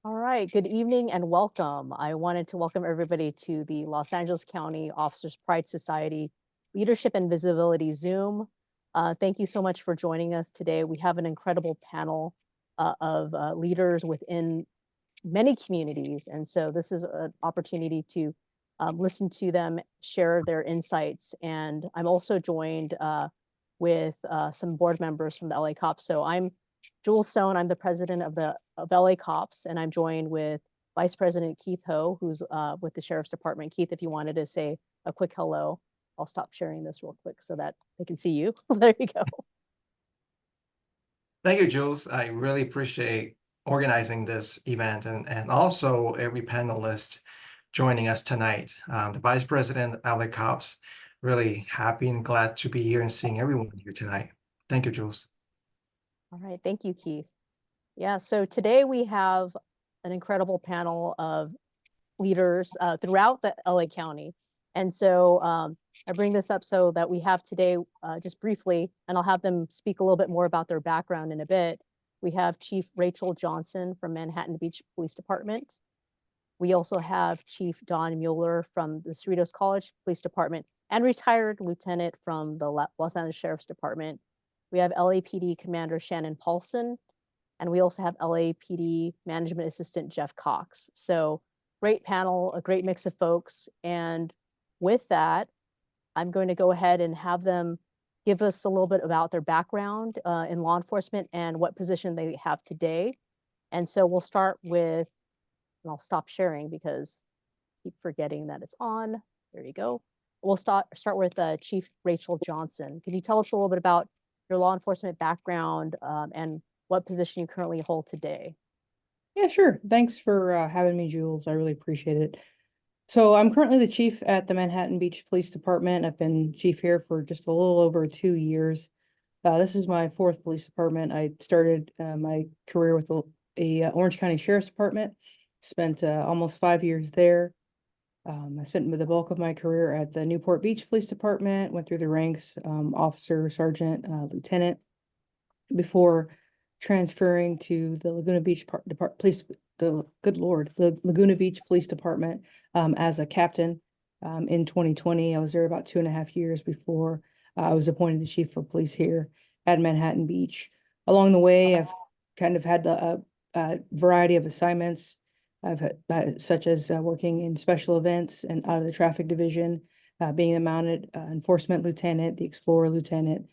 All right, good evening and welcome. I wanted to welcome everybody to the Los Angeles County Officers Pride Society Leadership and Visibility Zoom. Thank you so much for joining us today. We have an incredible panel of leaders within many communities. And so this is an opportunity to listen to them, share their insights. And I'm also joined with some board members from the LACOPS. So I'm Jules Sohn. I'm the president of LACOPS, and I'm joined with Vice President Keith Ho, who's with the Sheriff's Department. Keith, if you wanted to say a quick hello, I'll stop sharing this real quick so that they can see you. There you go. Thank you, Jules. I really appreciate organizing this event and also every panelist joining us tonight. The Vice President, Alec Cops, really happy and glad to be here and seeing everyone here tonight. Thank you, Jules. All right, thank you, Keith. Yeah, so today we have an incredible panel of leaders throughout the LA County. And so I bring this up so that we have today, just briefly, and I'll have them speak a little bit more about their background in a bit. We have Chief Rachel Johnson from Manhattan Beach Police Department. We also have Chief Don Mueller from the Cerritos College Police Department and retired lieutenant from the Los Angeles Sheriff's Department. We have LAPD Commander Shannon Paulson, and we also have LAPD Management Assistant Jeff Cox. So great panel, a great mix of folks. And with that, I'm going to go ahead and have them give us a little bit about their background in law enforcement and what position they have today. And so we'll start with, and I'll stop sharing because I keep forgetting that it's on. There you go. We'll start with Chief Rachel Johnson. Can you tell us a little bit about your law enforcement background and what position you currently hold today? Yeah, sure. Thanks for having me, Jules. I really appreciate it. So I'm currently the chief at the Manhattan Beach Police Department. I've been chief here for just a little over 2 years. This is my fourth police department. I started my career with the Orange County Sheriff's Department, spent almost 5 years there. I spent the bulk of my career at the Newport Beach Police Department, went through the ranks, officer, sergeant, lieutenant, before transferring to the Laguna Beach Police, the Laguna Beach Police Department as a captain in 2020. I was there about 2.5 years before I was appointed the chief of police here at Manhattan Beach. Along the way, I've kind of had a variety of assignments. I've had such as working in special events and out of the traffic division, being the mounted enforcement lieutenant, the explorer lieutenant,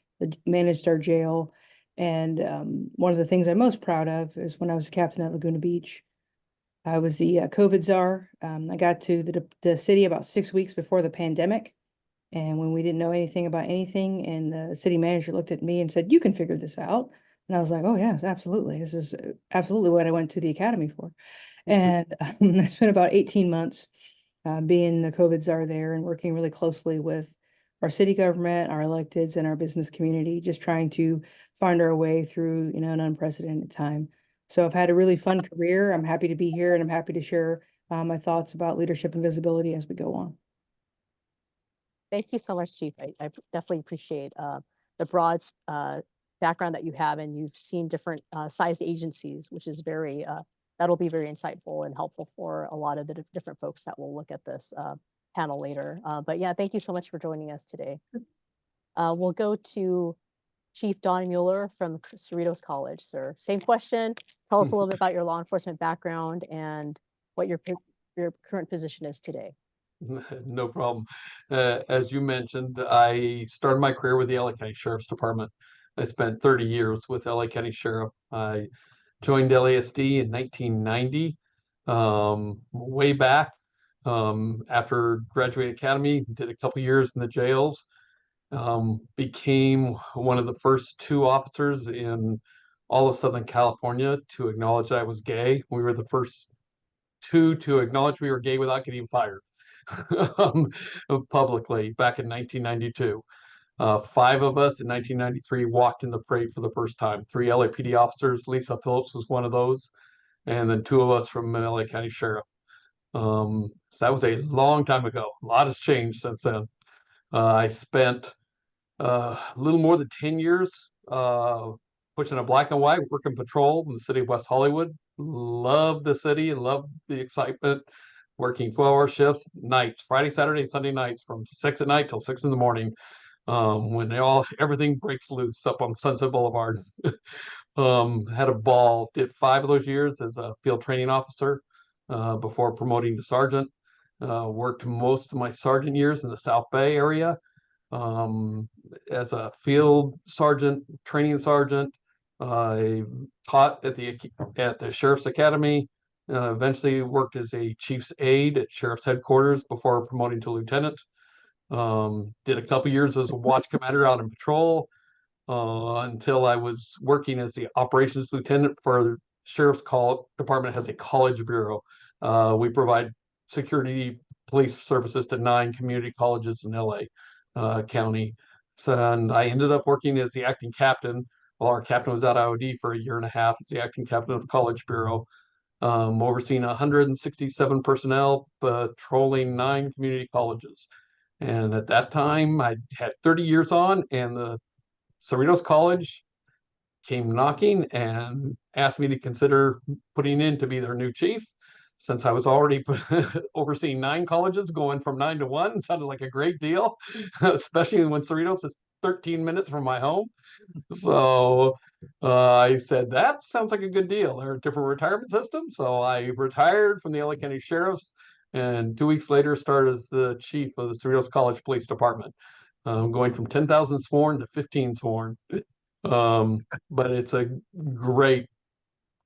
managed our jail. And one of the things I'm most proud of is when I was a captain at Laguna Beach, I was the COVID czar. I got to the city about 6 weeks before the pandemic. And when we didn't know anything about anything, and the city manager looked at me and said, "You can figure this out." And I was like, "Oh, yes, absolutely. This is absolutely what I went to the academy for." And I spent about 18 months being the COVID czar there and working really closely with our city government, our electeds, and our business community, just trying to find our way through, an unprecedented time. So I've had a really fun career. I'm happy to be here, and I'm happy to share my thoughts about leadership and visibility as we go on. Thank you so much, Chief. I definitely appreciate the broad background that you have, and you've seen different sized agencies, which is that'll be very insightful and helpful for a lot of the different folks that will look at this panel later. But yeah, thank you so much for joining us today. We'll go to Chief Don Mueller from Cerritos College, sir. Same question. Tell us a little bit about your law enforcement background and what your current position is today. No problem. As you mentioned, I started my career with the LA County Sheriff's Department. I spent 30 years with LA County Sheriff. I joined LASD in 1990, way back. After graduate academy, did a couple years in the jails. Became one of the first 2 officers in all of Southern California to acknowledge that I was gay. We were the first 2 to acknowledge we were gay without getting fired publicly back in 1992. 5 of us in 1993 walked in the parade for the first time. 3 LAPD officers, Lisa Phillips was one of those, and then 2 of us from LA County Sheriff. So that was a long time ago. A lot has changed since then. I spent a little more than 10 years pushing a black and white working patrol in the city of West Hollywood, love the city, love the excitement, working 12-hour shifts, nights, Friday, Saturday, Sunday nights from 6 at night till 6 in the morning. When everything breaks loose up on Sunset Boulevard. Had a ball, did 5 of those years as a field training officer before promoting to sergeant. Worked most of my sergeant years in the South Bay area as a field sergeant, training sergeant. I taught at the Sheriff's Academy. Eventually worked as a chief's aide at Sheriff's headquarters before promoting to lieutenant. Did a couple years as a watch commander out in patrol until I was working as the operations lieutenant for the Sheriff's Department. Has a college bureau. We provide security police services to 9 community colleges in LA County. So, and I ended up working as the acting captain while our captain was out of IOD for a year and a half as the acting captain of the college bureau, overseeing 167 personnel, patrolling 9 community colleges. And at that time, I had 30 years on, and the Cerritos College came knocking and asked me to consider putting in to be their new chief. Since I was already overseeing 9 colleges, going from 9 to 1 sounded like a great deal, especially when Cerritos is 13 minutes from my home. So I said, that sounds like a good deal. They're a different retirement system. So I retired from the LA County Sheriff's, and 2 weeks later started as the chief of the Cerritos College Police Department, going from 10,000 sworn to 15 sworn. But it's a great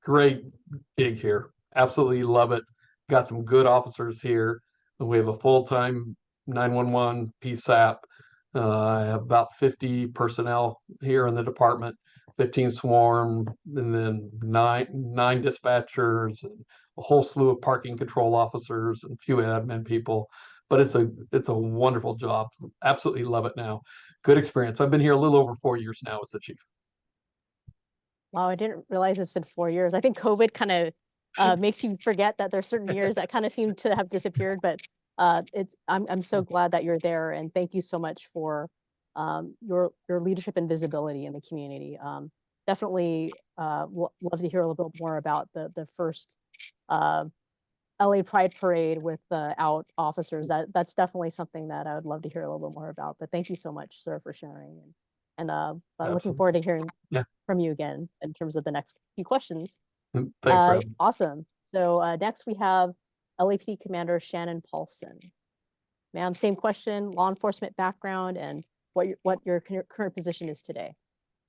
gig here. Absolutely love it. Got some good officers here. We have a full-time 911 PSAP. I have about 50 personnel here in the department, 15 sworn, and then nine dispatchers, and a whole slew of parking control officers and a few admin people. But it's a wonderful job. Absolutely love it now. Good experience. I've been here a little over 4 years now as the chief. Wow, I didn't realize it's been 4 years. I think COVID kind of makes you forget that there's certain years that kind of seem to have disappeared, but I'm so glad that you're there, and thank you so much for your leadership and visibility in the community. Definitely love to hear a little bit more about the first LA Pride Parade with out officers. That's definitely something that I would love to hear a little bit more about. But thank you so much, sir, for sharing. And I'm looking forward to hearing from you again in terms of the next few questions. Thanks, Rob. Awesome. So next we have LAPD Commander Shannon Paulson. Ma'am, same question, law enforcement background, and what your current position is today.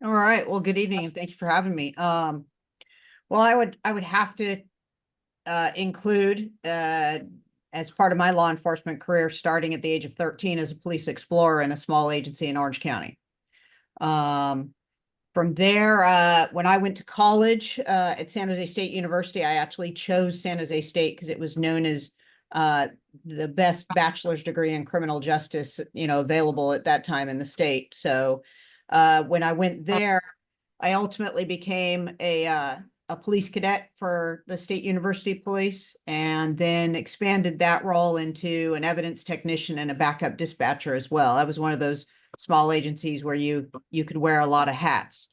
All right. Well, good evening, and thank you for having me. Well, I would have to include as part of my law enforcement career, starting at the age of 13 as a police explorer in a small agency in Orange County. From there, when I went to college at San Jose State University, I actually chose San Jose State because it was known as the best bachelor's degree in criminal justice, available at that time in the state. So when I went there, I ultimately became a police cadet for the State University Police, and then expanded that role into an evidence technician and a backup dispatcher as well. That was one of those small agencies where you could wear a lot of hats.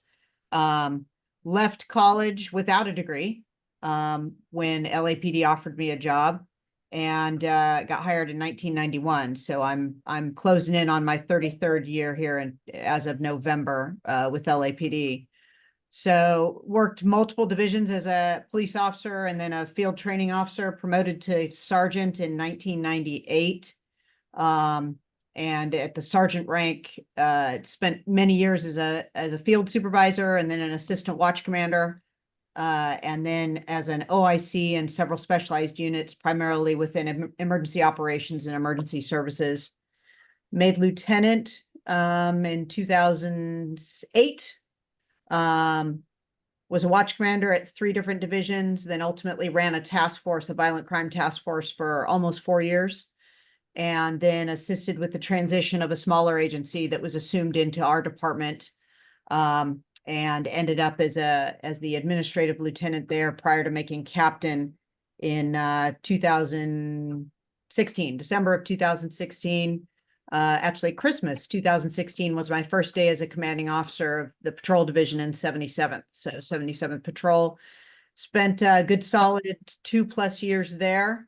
Left college without a degree when LAPD offered me a job, and got hired in 1991. So I'm closing in on my 33rd year here as of November with LAPD. So worked multiple divisions as a police officer and then a field training officer, promoted to sergeant in 1998. And at the sergeant rank, spent many years as a field supervisor and then an assistant watch commander, and then as an OIC in several specialized units, primarily within emergency operations and emergency services. Made lieutenant in 2008. Was a watch commander at 3 different divisions, then ultimately ran a task force, a violent crime task force, for almost 4 years. And then assisted with the transition of a smaller agency that was assumed into our department, and ended up as the administrative lieutenant there prior to making captain in 2016, December of 2016. Actually, Christmas 2016 was my first day as a commanding officer of the patrol division in 77th. So 77th Patrol. Spent a good solid 2+ years there.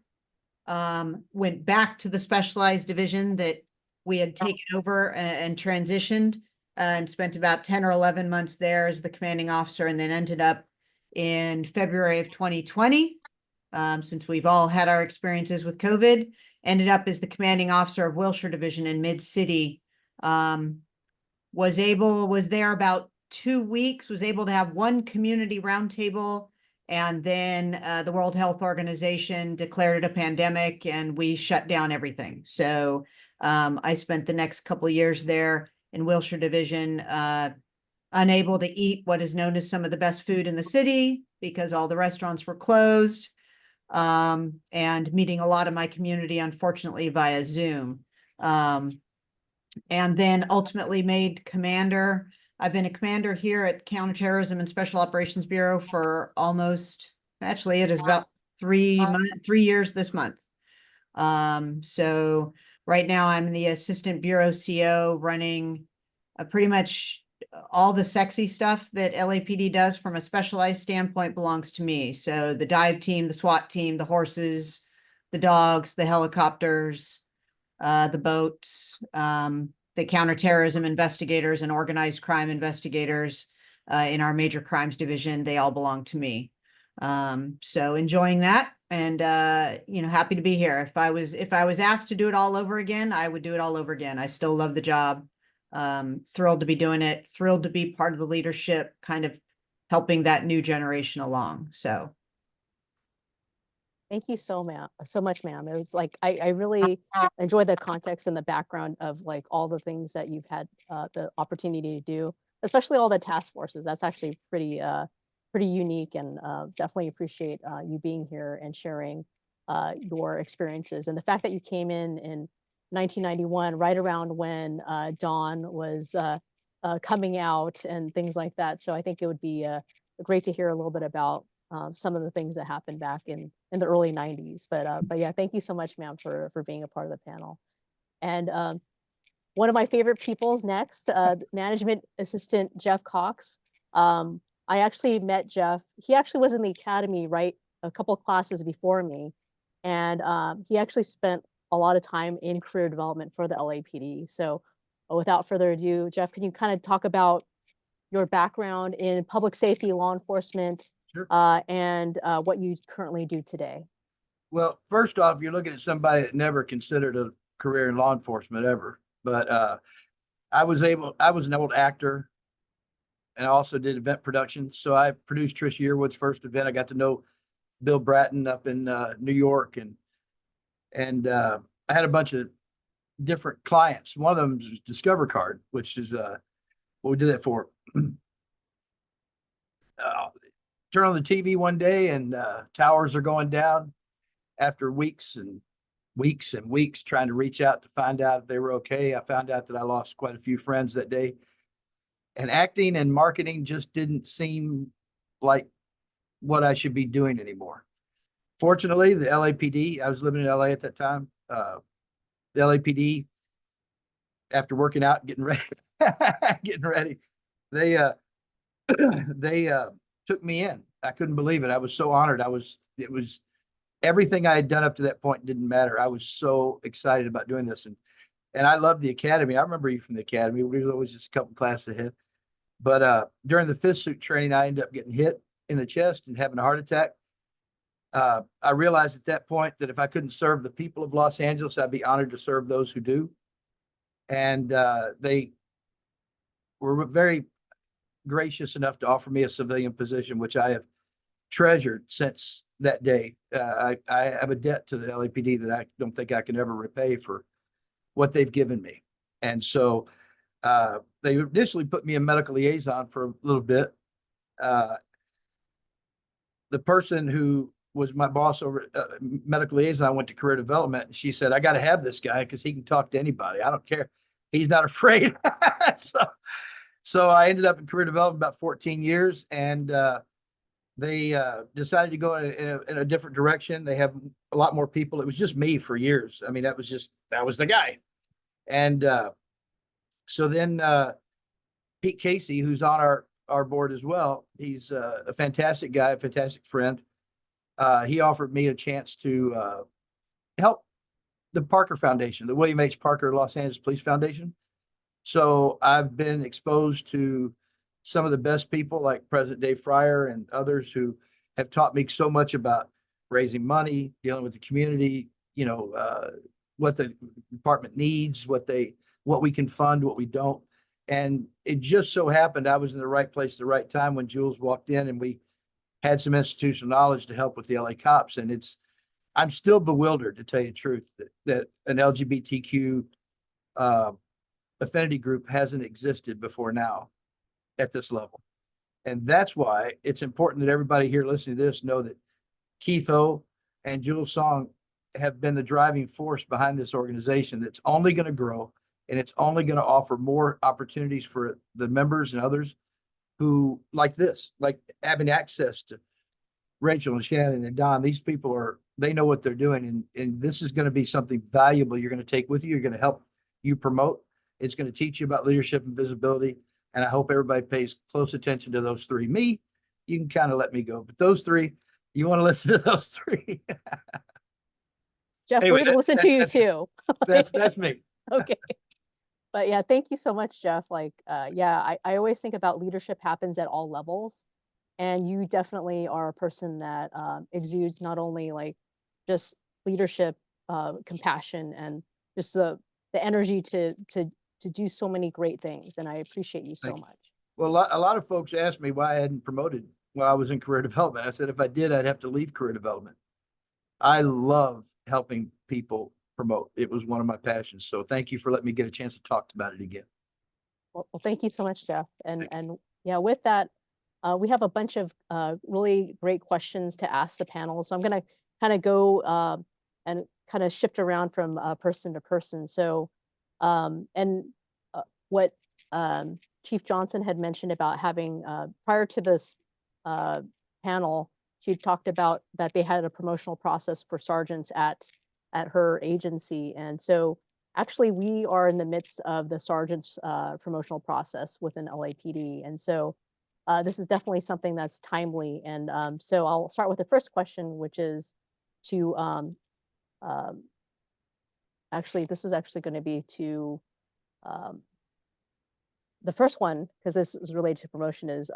Went back to the specialized division that we had taken over and transitioned, and spent about 10 or 11 months there as the commanding officer, and then ended up in February of 2020. Since we've all had our experiences with COVID, ended up as the commanding officer of Wilshire Division in Mid-City. Was there about 2 weeks, was able to have one community roundtable, and then the World Health Organization declared it a pandemic and we shut down everything. So I spent the next couple of years there in Wilshire Division, unable to eat what is known as some of the best food in the city because all the restaurants were closed, and meeting a lot of my community, unfortunately, via Zoom. And then ultimately made commander. I've been a commander here at Counterterrorism and Special Operations Bureau for almost, actually, it is about 3 years this month. So right now I'm the assistant bureau CO running pretty much all the sexy stuff that LAPD does from a specialized standpoint belongs to me. So the dive team, the SWAT team, the horses, the dogs, the helicopters, the boats, the counterterrorism investigators and organized crime investigators in our major crimes division, they all belong to me. So enjoying that, and happy to be here. If I was asked to do it all over again, I would do it all over again. I still love the job. Thrilled to be doing it, thrilled to be part of the leadership, kind of helping that new generation along. So Thank you so much, ma'am. It was like, I really enjoy the context and the background of like all the things that you've had the opportunity to do, especially all the task forces. That's actually pretty unique, and definitely appreciate you being here and sharing your experiences. And the fact that you came in 1991, right around when Dawn was coming out and things like that. So I think it would be great to hear a little bit about some of the things that happened back in the early 90s. But yeah, thank you so much, ma'am, for being a part of the panel. And one of my favorite people's next, Management Assistant Jeff Cox. I actually met Jeff. He actually was in the academy, right, a couple classes before me. And he actually spent a lot of time in career development for the LAPD. So without further ado, Jeff, can you kind of talk about your background in public safety, law enforcement, Sure. And what you currently do today? Well, first off, you're looking at somebody that never considered a career in law enforcement ever. But I was an old actor, and I also did event production. So I produced Trish Yearwood's first event. I got to know Bill Bratton up in New York, and I had a bunch of different clients. One of them was Discover Card, which is what we did that for. Turn on the TV one day and towers are going down. After weeks and weeks and weeks trying to reach out to find out if they were okay, I found out that I lost quite a few friends that day. And acting and marketing just didn't seem like what I should be doing anymore. Fortunately, the LAPD, I was living in LA at that time. The LAPD, after working out, getting ready, they took me in. I couldn't believe it. I was so honored. It was everything I had done up to that point didn't matter. I was so excited about doing this. And I loved the academy. I remember you from the academy. We were always just a couple classes ahead. But during the fifth suit training, I ended up getting hit in the chest and having a heart attack. I realized at that point that if I couldn't serve the people of Los Angeles, I'd be honored to serve those who do. And they were very gracious enough to offer me a civilian position, which I have treasured since that day. I have a debt to the LAPD that I don't think I can ever repay for what they've given me. And so they initially put me in medical liaison for a little bit. The person who was my boss over medical liaison went to career development, and she said, I got to have this guy because he can talk to anybody. I don't care. He's not afraid. So I ended up in career development about 14 years, and they decided to go in a different direction. They have a lot more people. It was just me for years. I mean, that was the guy. And so then Pete Casey, who's on our our board as well. He's a fantastic guy, a fantastic friend. He offered me a chance to help the Parker Foundation, the William H. Parker Los Angeles Police Foundation. So I've been exposed to some of the best people like President Dave Fryer and others who have taught me so much about raising money, dealing with the community, what the department needs, what we can fund, what we don't. And it just so happened I was in the right place at the right time when Jules walked in, and we had some institutional knowledge to help with the LACOPS. And I'm still bewildered, to tell you the truth, that an LGBTQ affinity group hasn't existed before now at this level. And that's why it's important that everybody here listening to this know that Keith O and Jules Sohn have been the driving force behind this organization that's only going to grow, and it's only going to offer more opportunities for the members and others who like having access to Rachel and Shannon and Don. These people they know what they're doing, and this is going to be something valuable you're going to take with you. You're going to help you promote. It's going to teach you about leadership and visibility. And I hope everybody pays close attention to those three. Me, you can kind of let me go, but those three, you want to listen to those three. Jeff, Anyway, we're gonna listen to you too. That's me. Okay. But yeah, thank you so much, Jeff. I always think about leadership happens at all levels. And you definitely are a person that exudes not only just leadership, compassion, and just the energy to do so many great things. And I appreciate you so much. Well, a lot of folks asked me why I hadn't promoted while I was in career development. I said, if I did, I'd have to leave career development. I love helping people promote. It was one of my passions. So thank you for letting me get a chance to talk about it again. Well, thank you so much, Jeff. And yeah, with that, we have a bunch of really great questions to ask the panel. So I'm going to kind of go and kind of shift around from person to person. So, what Chief Johnson had mentioned about having, prior to this panel, she talked about that they had a promotional process for sergeants at her agency. And so actually we are in the midst of the sergeant's promotional process within LAPD. And so this is definitely something that's timely. And so I'll start with the first question, which is to, actually, this is actually going to be to the first one, because this is related to promotion, is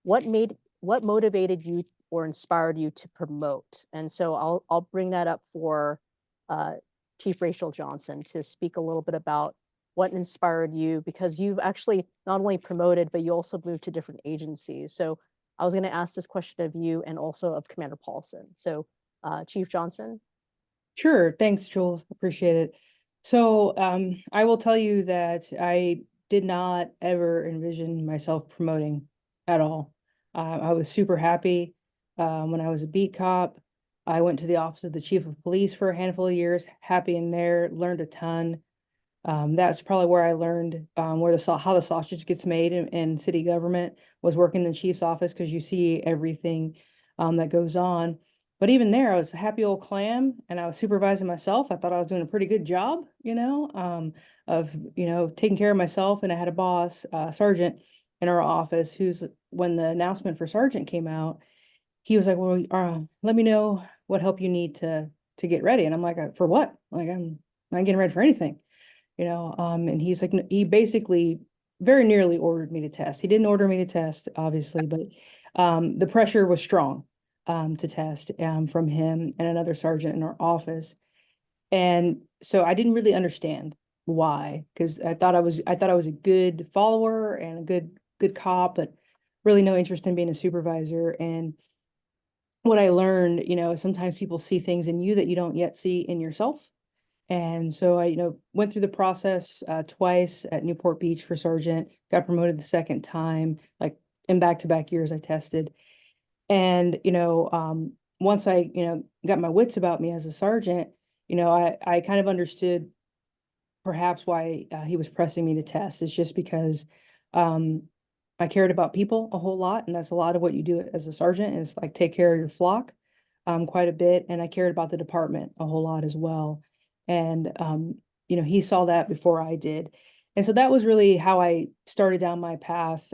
what motivated you or inspired you to promote? And so I'll bring that up for Chief Rachel Johnson to speak a little bit about what inspired you, because you've actually not only promoted, but you also moved to different agencies. So I was going to ask this question of you and also of Commander Paulson. So Chief Johnson. Sure. Thanks, Jules. Appreciate it. So I will tell you that I did not ever envision myself promoting at all. I was super happy when I was a beat cop. I went to the office of the chief of police for a handful of years, happy in there, learned a ton. That's probably where I learned how the sausage gets made in city government, was working in the chief's office, because you see everything that goes on. But even there, I was a happy old clam, and I was supervising myself. I thought I was doing a pretty good job, of taking care of myself. And I had a boss, sergeant, in our office, when the announcement for sergeant came out, he was like, "Well, let me know what help you need to get ready." And I'm like, "For what? I'm not getting ready for anything." And he's like, he basically very nearly ordered me to test. He didn't order me to test, obviously, but the pressure was strong to test from him and another sergeant in our office. And so I didn't really understand why, because I thought I was a good follower and a good cop, but really no interest in being a supervisor. And what I learned, sometimes people see things in you that you don't yet see in yourself. And so I, went through the process twice at Newport Beach for sergeant, got promoted the second time, in back-to-back years I tested. And, once I, got my wits about me as a sergeant, I kind of understood perhaps why he was pressing me to test. It's just because I cared about people a whole lot. And that's a lot of what you do as a sergeant, is take care of your flock quite a bit. And I cared about the department a whole lot as well. And, he saw that before I did. And so that was really how I started down my path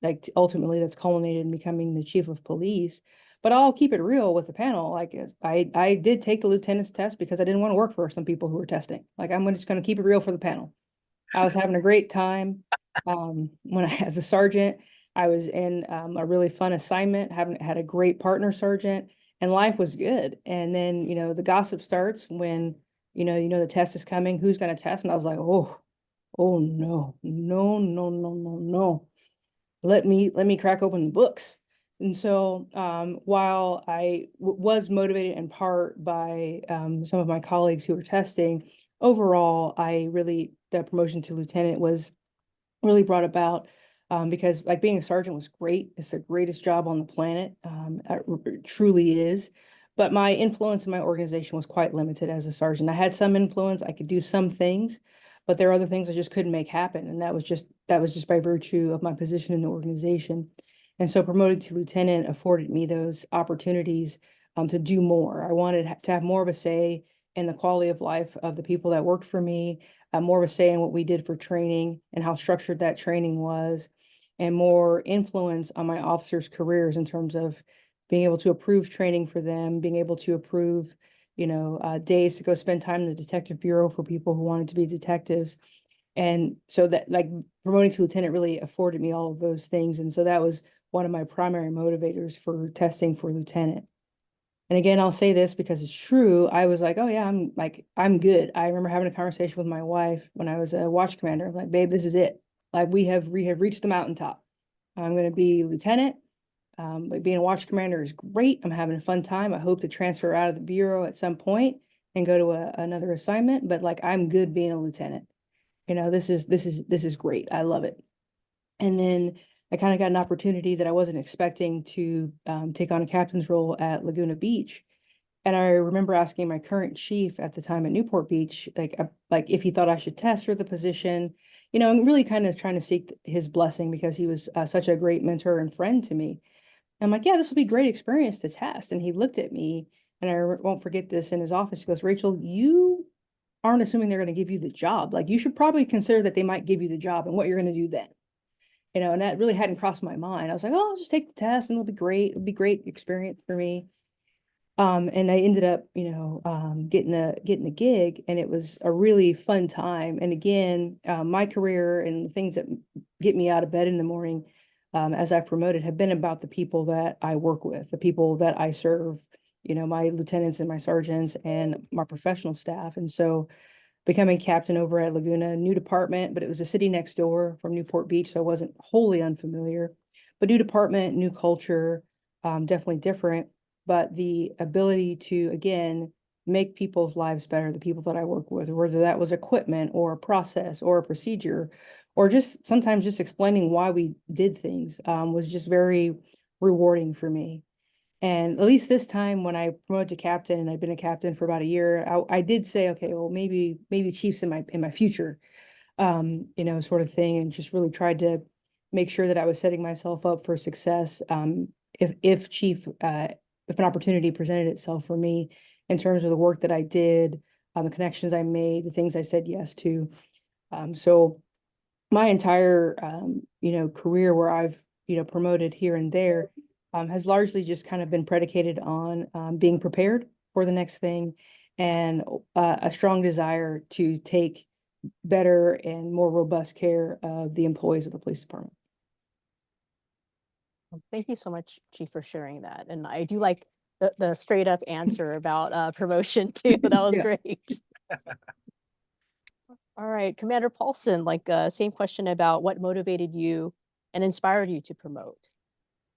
like ultimately that's culminated in becoming the chief of police. But I'll keep it real with the panel. Like I did take the lieutenant's test because I didn't want to work for some people who were testing. Like I'm just going to keep it real for the panel. I was having a great time. When as a sergeant, I was in a really fun assignment, had a great partner sergeant, and life was good. And then, the gossip starts when, the test is coming, who's going to test? And I was like, oh no, no, no, no, no, no. Let me crack open the books. And so while I was motivated in part by some of my colleagues who were testing, overall, the promotion to lieutenant was really brought about because like being a sergeant was great. It's the greatest job on the planet. It truly is. But my influence in my organization was quite limited as a sergeant. I had some influence. I could do some things, but there are other things I just couldn't make happen. And that was just by virtue of my position in the organization. And so promoted to lieutenant afforded me those opportunities to do more. I wanted to have more of a say in the quality of life of the people that worked for me, more of a say in what we did for training and how structured that training was, and more influence on my officers' careers in terms of being able to approve training for them, being able to approve, days to go spend time in the detective bureau for people who wanted to be detectives. And so that like promoting to lieutenant really afforded me all of those things. And so that was one of my primary motivators for testing for lieutenant. And again, I'll say this because it's true. I was like, oh yeah, I'm good. I remember having a conversation with my wife when I was a watch commander. I'm like, babe, this is it. Like we have reached the mountaintop. I'm going to be lieutenant. But being a watch commander is great. I'm having a fun time. I hope to transfer out of the bureau at some point and go to another assignment. But like, I'm good being a lieutenant. This is great. I love it. And then I kind of got an opportunity that I wasn't expecting to take on a captain's role at Laguna Beach. And I remember asking my current chief at the time at Newport Beach, like if he thought I should test for the position, and really kind of trying to seek his blessing because he was such a great mentor and friend to me. I'm like, yeah, this will be a great experience to test. And he looked at me, and I won't forget this in his office. He goes, Rachel, you aren't assuming they're going to give you the job. Like you should probably consider that they might give you the job and what you're going to do then. And that really hadn't crossed my mind. I was like, oh, I'll just take the test and it'll be great. It'll be great experience for me. And I ended up, getting a gig, and it was a really fun time. And again, my career and the things that get me out of bed in the morning, as I've promoted, have been about the people that I work with, the people that I serve, my lieutenants and my sergeants and my professional staff. And so becoming captain over at Laguna, new department, but it was the city next door from Newport Beach, so I wasn't wholly unfamiliar. But new department, new culture, definitely different. But the ability to, again, make people's lives better, the people that I work with, whether that was equipment or a process or a procedure, or just sometimes just explaining why we did things, was just very rewarding for me. And at least this time when I promoted to captain, and I've been a captain for about a year, I did say, okay, well, maybe chief's in my future, sort of thing, and just really tried to make sure that I was setting myself up for success. If an opportunity presented itself for me in terms of the work that I did, the connections I made, the things I said yes to. So my entire, career where I've, promoted here and there, has largely just kind of been predicated on being prepared for the next thing, and a strong desire to take better and more robust care of the employees of the police department. Thank you so much, Chief, for sharing that. And I do like the straight up answer about promotion too. That was Yeah. great. All right, Commander Paulson, same question about what motivated you and inspired you to promote.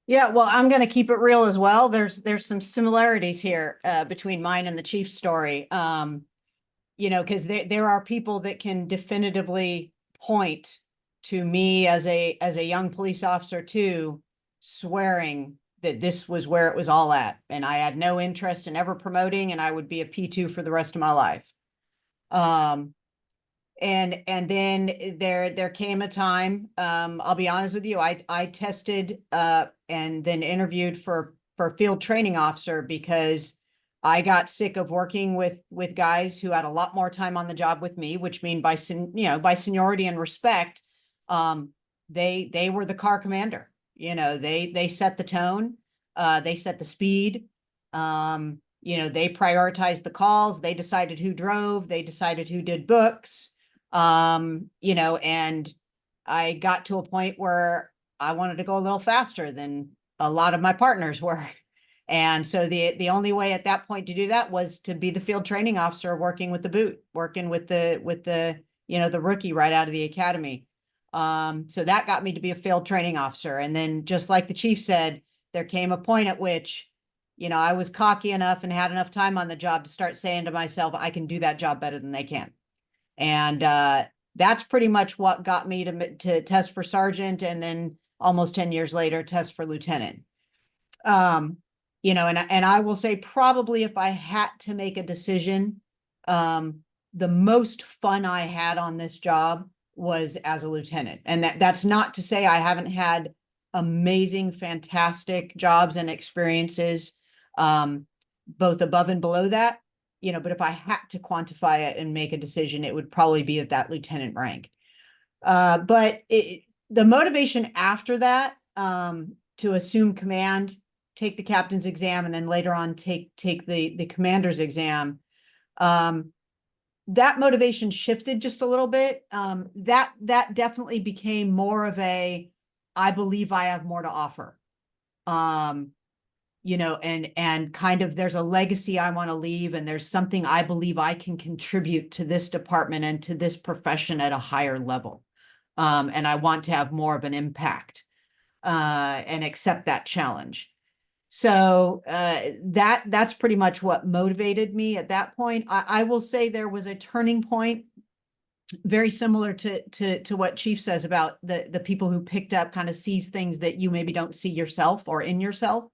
Yeah, well, I'm going to keep it real as well. There's some similarities here between mine and the chief's story. Because there are people that can definitively point to me as a young police officer too, swearing that this was where it was all at, and I had no interest in ever promoting, and I would be a P2 for the rest of my life. And then there came a time, I'll be honest with you, I tested and then interviewed for field training officer because I got sick of working with guys who had a lot more time on the job with me, which mean by seniority and respect, they were the car commander. You know, they set the tone, they set the speed. You know, they prioritized the calls, they decided who drove, they decided who did books. You know, and I got to a point where I wanted to go a little faster than a lot of my partners were. And so the only way at that point to do that was to be the field training officer working with the boot, working with the you know, the rookie right out of the academy. So that got me to be a field training officer. And then just like the chief said, there came a point at which, you know, I was cocky enough and had enough time on the job to start saying to myself, I can do that job better than they can. And that's pretty much what got me to test for sergeant, and then almost 10 years later, test for lieutenant. You know, and I will say probably if I had to make a decision, the most fun I had on this job was as a lieutenant. And that's not to say I haven't had amazing, fantastic jobs and experiences, both above and below that, you know, but if I had to quantify it and make a decision, it would probably be at that lieutenant rank. But the motivation after that, to assume command, take the captain's exam, and then later on take the commander's exam, that motivation shifted just a little bit. That definitely became more of a, I believe I have more to offer. You know, and kind of there's a legacy I want to leave, and there's something I believe I can contribute to this department and to this profession at a higher level. And I want to have more of an impact, and accept that challenge. So that's pretty much what motivated me at that point. I will say there was a turning point, very similar to what Chief says about the people who picked up, kind of sees things that you maybe don't see yourself or in yourself.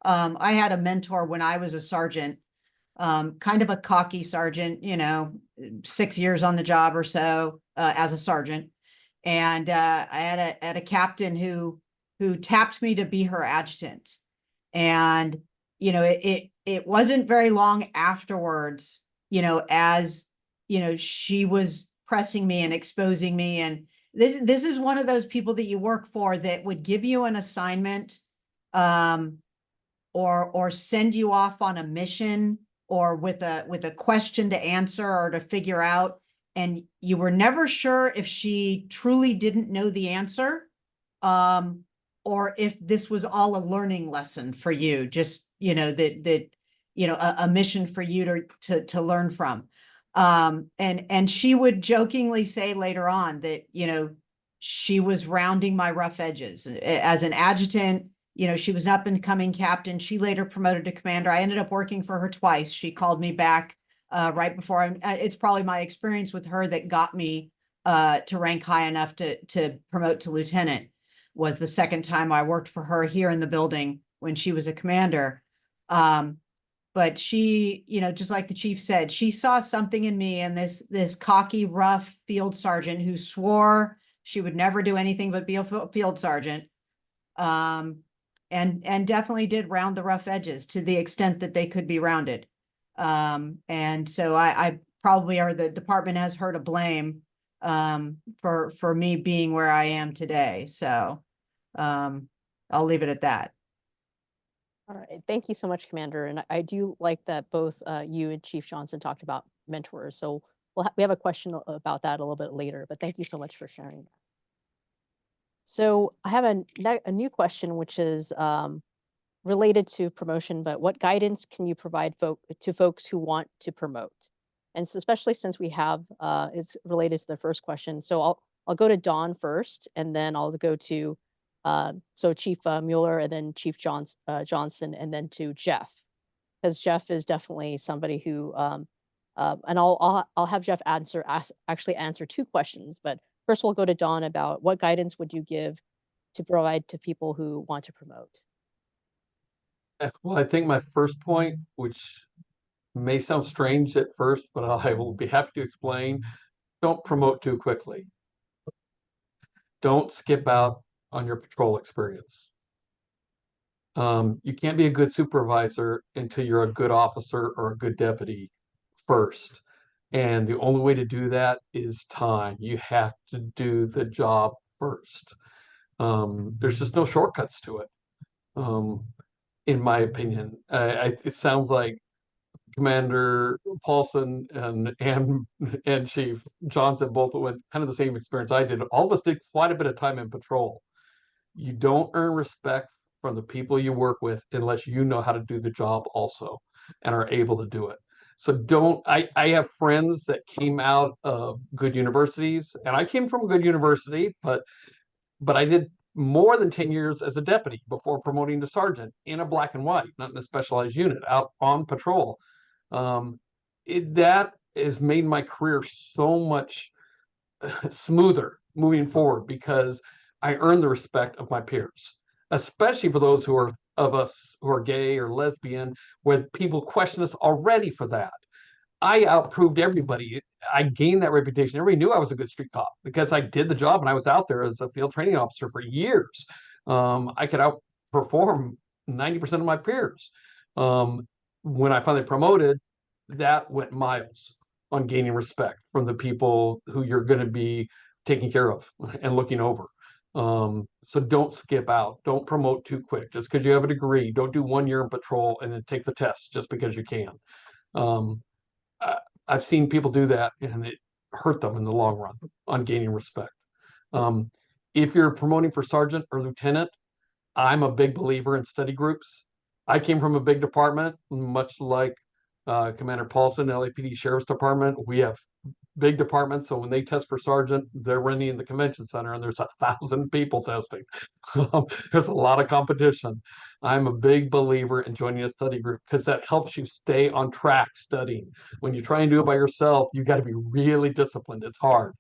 I had a mentor when I was a sergeant, kind of a cocky sergeant, you know, 6 years on the job or so, as a sergeant. And I had a captain who tapped me to be her adjutant. And, you know, it wasn't very long afterwards, you know, as, you know, she was pressing me and exposing me. And this is one of those people that you work for that would give you an assignment, or send you off on a mission, or with a question to answer or to figure out. And you were never sure if she truly didn't know the answer, or if this was all a learning lesson for you, just, you know, that you know, a mission for you to learn from. And she would jokingly say later on that, you know, she was rounding my rough edges as an adjutant. You know, she was an up and coming captain. She later promoted to commander. I ended up working for her twice. She called me back right before. It's probably my experience with her that got me to rank high enough to promote to lieutenant. Was the second time I worked for her here in the building when she was a commander. But she, you know, just like the chief said, she saw something in me, and this cocky, rough field sergeant who swore she would never do anything but be a field sergeant. And definitely did round the rough edges to the extent that they could be rounded. And so I probably are the department has her to blame, for me being where I am today. So I'll leave it at that. All right, thank you so much, Commander. And I do like that both you and Chief Johnson talked about mentors. So we have a question about that a little bit later, but thank you so much for sharing that. So I have a new question, which is related to promotion, but what guidance can you provide to folks who want to promote? And so especially since we have, it's related to the first question. So I'll go to Dawn first, and then I'll go to so Chief Mueller, and then Chief Johnson, and then to Jeff, because Jeff is definitely somebody who, and I'll have Jeff actually answer two questions. But first, we'll go to Dawn about what guidance would you give to provide to people who want to promote. Well, I think my first point, which may sound strange at first, but I will be happy to explain. Don't promote too quickly. Don't skip out on your patrol experience. You can't be a good supervisor until you're a good officer or a good deputy first. And the only way to do that is time. You have to do the job first. There's just no shortcuts to it, in my opinion. It sounds like Commander Paulson and Chief Johnson both went kind of the same experience I did. All of us did quite a bit of time in patrol. You don't earn respect from the people you work with unless you know how to do the job also and are able to do it. So I have friends that came out of good universities, and I came from a good university, but I did more than 10 years as a deputy before promoting to sergeant in a black and white, not in a specialized unit, out on patrol. That has made my career so much smoother moving forward because I earn the respect of my peers, especially for those who are of us who are gay or lesbian, where people question us already for that. I outproved everybody. I gained that reputation. Everybody knew I was a good street cop because I did the job and I was out there as a field training officer for years. I could outperform 90% of my peers. When I finally promoted, that went miles on gaining respect from the people who you're going to be taking care of and looking over. So don't skip out. Don't promote too quick. Just because you have a degree, don't do 1 year in patrol and then take the test just because you can. I've seen people do that and it hurt them in the long run on gaining respect. If you're promoting for sergeant or lieutenant, I'm a big believer in study groups. I came from a big department, much like Commander Paulson, LAPD Sheriff's Department. We have big departments, so when they test for sergeant, they're running in the convention center, and there's 1,000 people testing. There's a lot of competition. I'm a big believer in joining a study group because that helps you stay on track studying. When you try and do it by yourself, you got to be really disciplined. It's hard.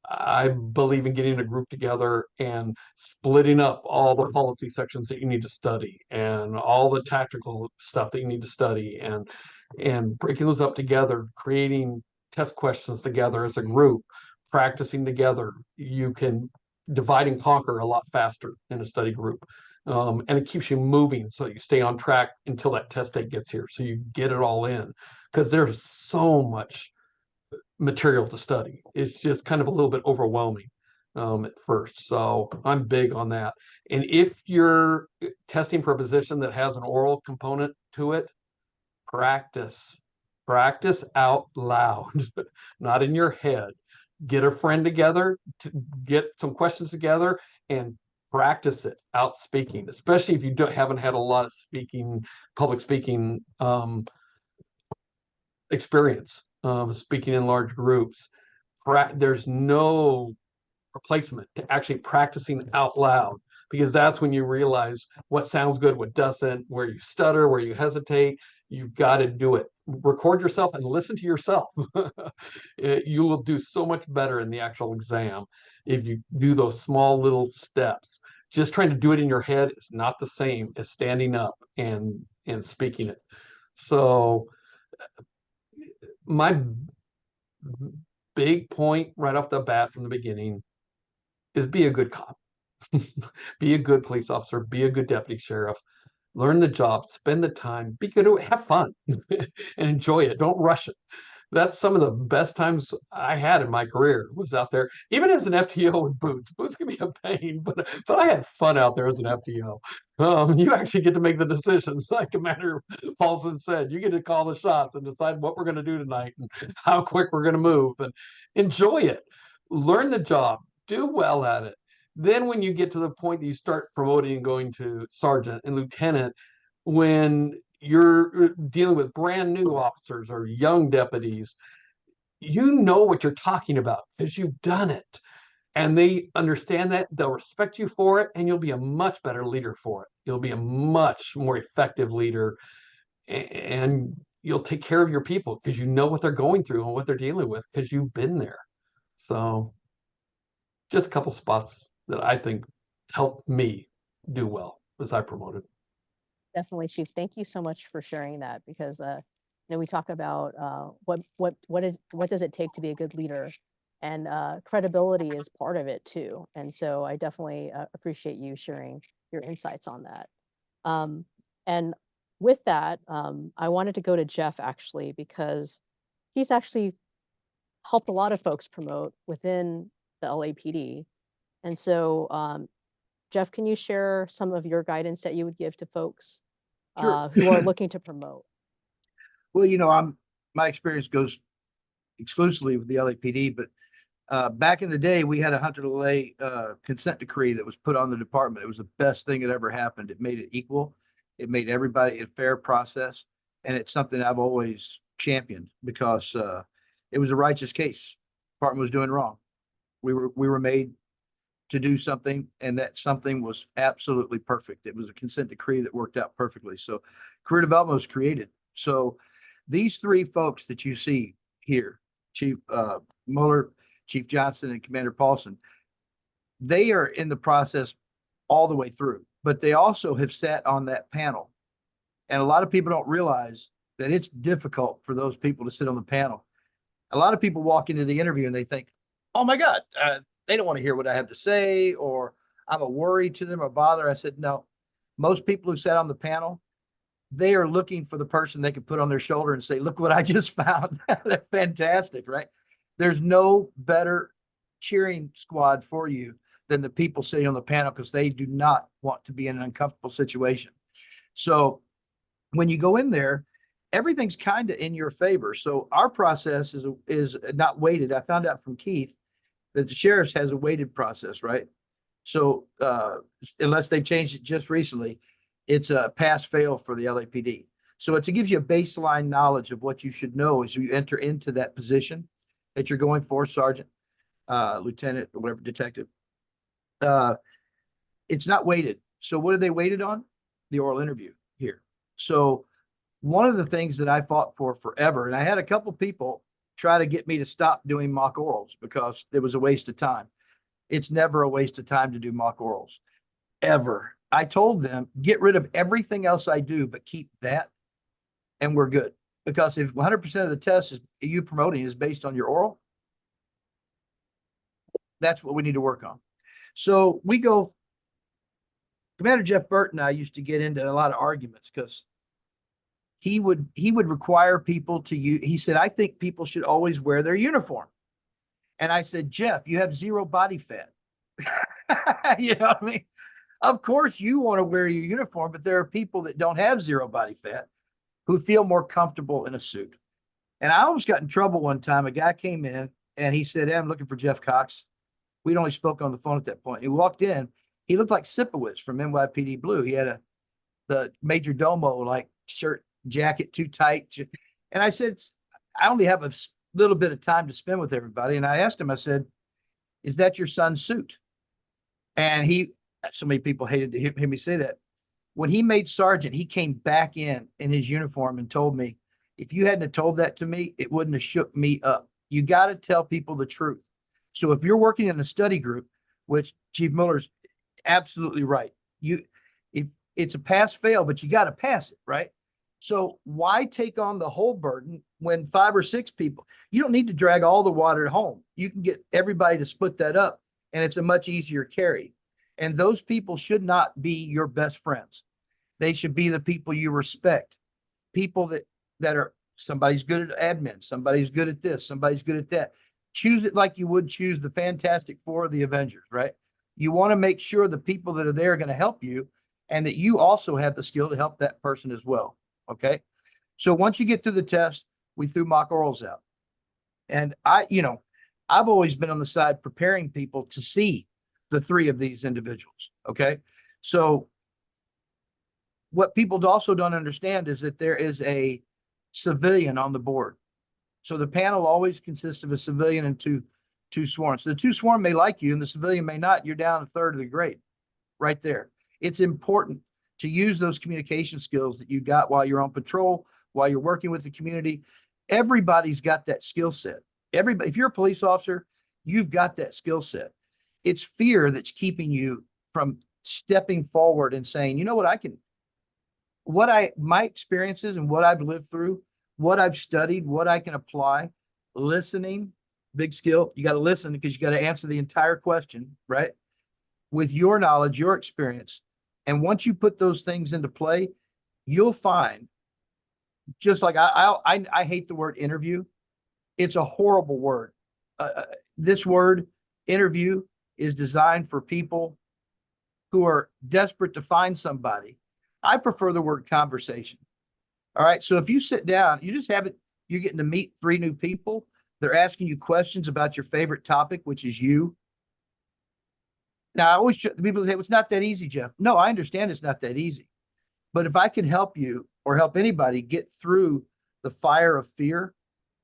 I believe in getting a group together and splitting up all the policy sections that you need to study and all the tactical stuff that you need to study and breaking those up together, creating test questions together as a group, practicing together. You can divide and conquer a lot faster in a study group. And it keeps you moving so you stay on track until that test date gets here. So you get it all in because there's so much material to study. It's just kind of a little bit overwhelming at first. So I'm big on that. And if you're testing for a position that has an oral component to it, practice out loud, not in your head. Get a friend together, to get some questions together and practice it out speaking, especially if you haven't had a lot of public speaking experience, speaking in large groups. There's no replacement to actually practicing out loud, because that's when you realize what sounds good, what doesn't, where you stutter, where you hesitate. You've got to do it. Record yourself and listen to yourself. You will do so much better in the actual exam if you do those small little steps. Just trying to do it in your head is not the same as standing up and speaking it. So my big point right off the bat from the beginning is be a good cop. Be a good police officer, be a good deputy sheriff, learn the job, spend the time, be good, have fun and enjoy it. Don't rush it. That's some of the best times I had in my career was out there, even as an FTO with boots. Boots can be a pain, but I had fun out there as an FTO. You actually get to make the decisions, like Commander Paulson said. You get to call the shots and decide what we're going to do tonight and how quick we're going to move, and enjoy it. Learn the job, do well at it. Then when you get to the point that you start promoting and going to sergeant and lieutenant, when you're dealing with brand new officers or young deputies, you know what you're talking about because you've done it. And they understand that, they'll respect you for it, and you'll be a much better leader for it. You'll be a much more effective leader, and you'll take care of your people because you know what they're going through and what they're dealing with because you've been there. So just a couple spots that I think helped me do well as I promoted. Definitely, Chief. Thank you so much for sharing that, because we talk about what does it take to be a good leader, and credibility is part of it too. And so I definitely appreciate you sharing your insights on that. And with that, I wanted to go to Jeff actually, because he's actually helped a lot of folks promote within the LAPD. And so, Jeff, can you share some of your guidance that you would give to folks Sure. who are looking to promote? Well, my experience goes exclusively with the LAPD, but back in the day, we had a hunter delay consent decree that was put on the department. It was the best thing that ever happened. It made it equal. It made everybody a fair process. And it's something I've always championed because it was a righteous case. Department was doing wrong. We were made to do something, and that something was absolutely perfect. It was a consent decree that worked out perfectly. So career development was created. So these three folks that you see here, Chief Mueller, Chief Johnson, and Commander Paulson, they are in the process all the way through, but they also have sat on that panel. And a lot of people don't realize that it's difficult for those people to sit on the panel. A lot of people walk into the interview and they think, oh my God, they don't want to hear what I have to say, or I'm a worry to them or bother. I said, no, most people who sat on the panel, they are looking for the person they can put on their shoulder and say, look what I just found. They're fantastic, right? There's no better cheering squad for you than the people sitting on the panel, because they do not want to be in an uncomfortable situation. So when you go in there, everything's kind of in your favor. So our process is not weighted. I found out from Keith that the sheriff's has a weighted process, right? So unless they've changed it just recently, it's a pass-fail for the LAPD. So it gives you a baseline knowledge of what you should know as you enter into that position that you're going for, sergeant, lieutenant, or whatever, detective. It's not weighted. So what are they weighted on? The oral interview here. So one of the things that I fought for forever, and I had a couple people try to get me to stop doing mock orals because it was a waste of time. It's never a waste of time to do mock orals, ever. I told them, get rid of everything else I do, but keep that, and we're good. Because if 100% of the test is you promoting is based on your oral, that's what we need to work on. So we go, Commander Jeff Burt and I used to get into a lot of arguments because he would require people to use, he said, I think people should always wear their uniform. And I said, Jeff, you have zero body fat. You know what I mean? Of course you want to wear your uniform, but there are people that don't have zero body fat who feel more comfortable in a suit. And I almost got in trouble one time. A guy came in and he said, hey, I'm looking for Jeff Cox. We'd only spoke on the phone at that point. He walked in. He looked like Sipowicz from NYPD Blue. He had the Major Domo like shirt, jacket too tight. And I said, I only have a little bit of time to spend with everybody. And I asked him, I said, is that your son's suit? And so many people hated to hear me say that. When he made sergeant, he came back in his uniform and told me, if you hadn't have told that to me, it wouldn't have shook me up. You got to tell people the truth. So if you're working in a study group, which Chief Mueller's absolutely right, it's a pass fail, but you got to pass it, right? So why take on the whole burden when 5 or 6 people, you don't need to drag all the water home. You can get everybody to split that up, and it's a much easier carry. And those people should not be your best friends. They should be the people you respect. People that are, somebody's good at admin, somebody's good at this, somebody's good at that. Choose it like you would choose the Fantastic Four or the Avengers, right? You want to make sure the people that are there are going to help you, and that you also have the skill to help that person as well. Okay. So once you get through the test, we threw mock orals out. And I've always been on the side preparing people to see the 3 of these individuals. Okay. So what people also don't understand is that there is a civilian on the board. So the panel always consists of a civilian and two sworn. So the 2 sworn may like you and the civilian may not. You're down a third of the grade right there. It's important to use those communication skills that you got while you're on patrol, while you're working with the community. Everybody's got that skill set. Everybody, if you're a police officer, you've got that skill set. It's fear that's keeping you from stepping forward and saying, you know what, my experiences and what I've lived through, what I've studied, what I can apply, listening, big skill. You got to listen because you got to answer the entire question, right? With your knowledge, your experience. And once you put those things into play, you'll find, just like I hate the word interview. It's a horrible word. This word interview is designed for people who are desperate to find somebody. I prefer the word conversation. All right. So if you sit down, you just have it, you're getting to meet 3 new people. They're asking you questions about your favorite topic, which is you. Now, I always, people say, well, it's not that easy, Jeff. No, I understand it's not that easy. But if I can help you or help anybody get through the fire of fear,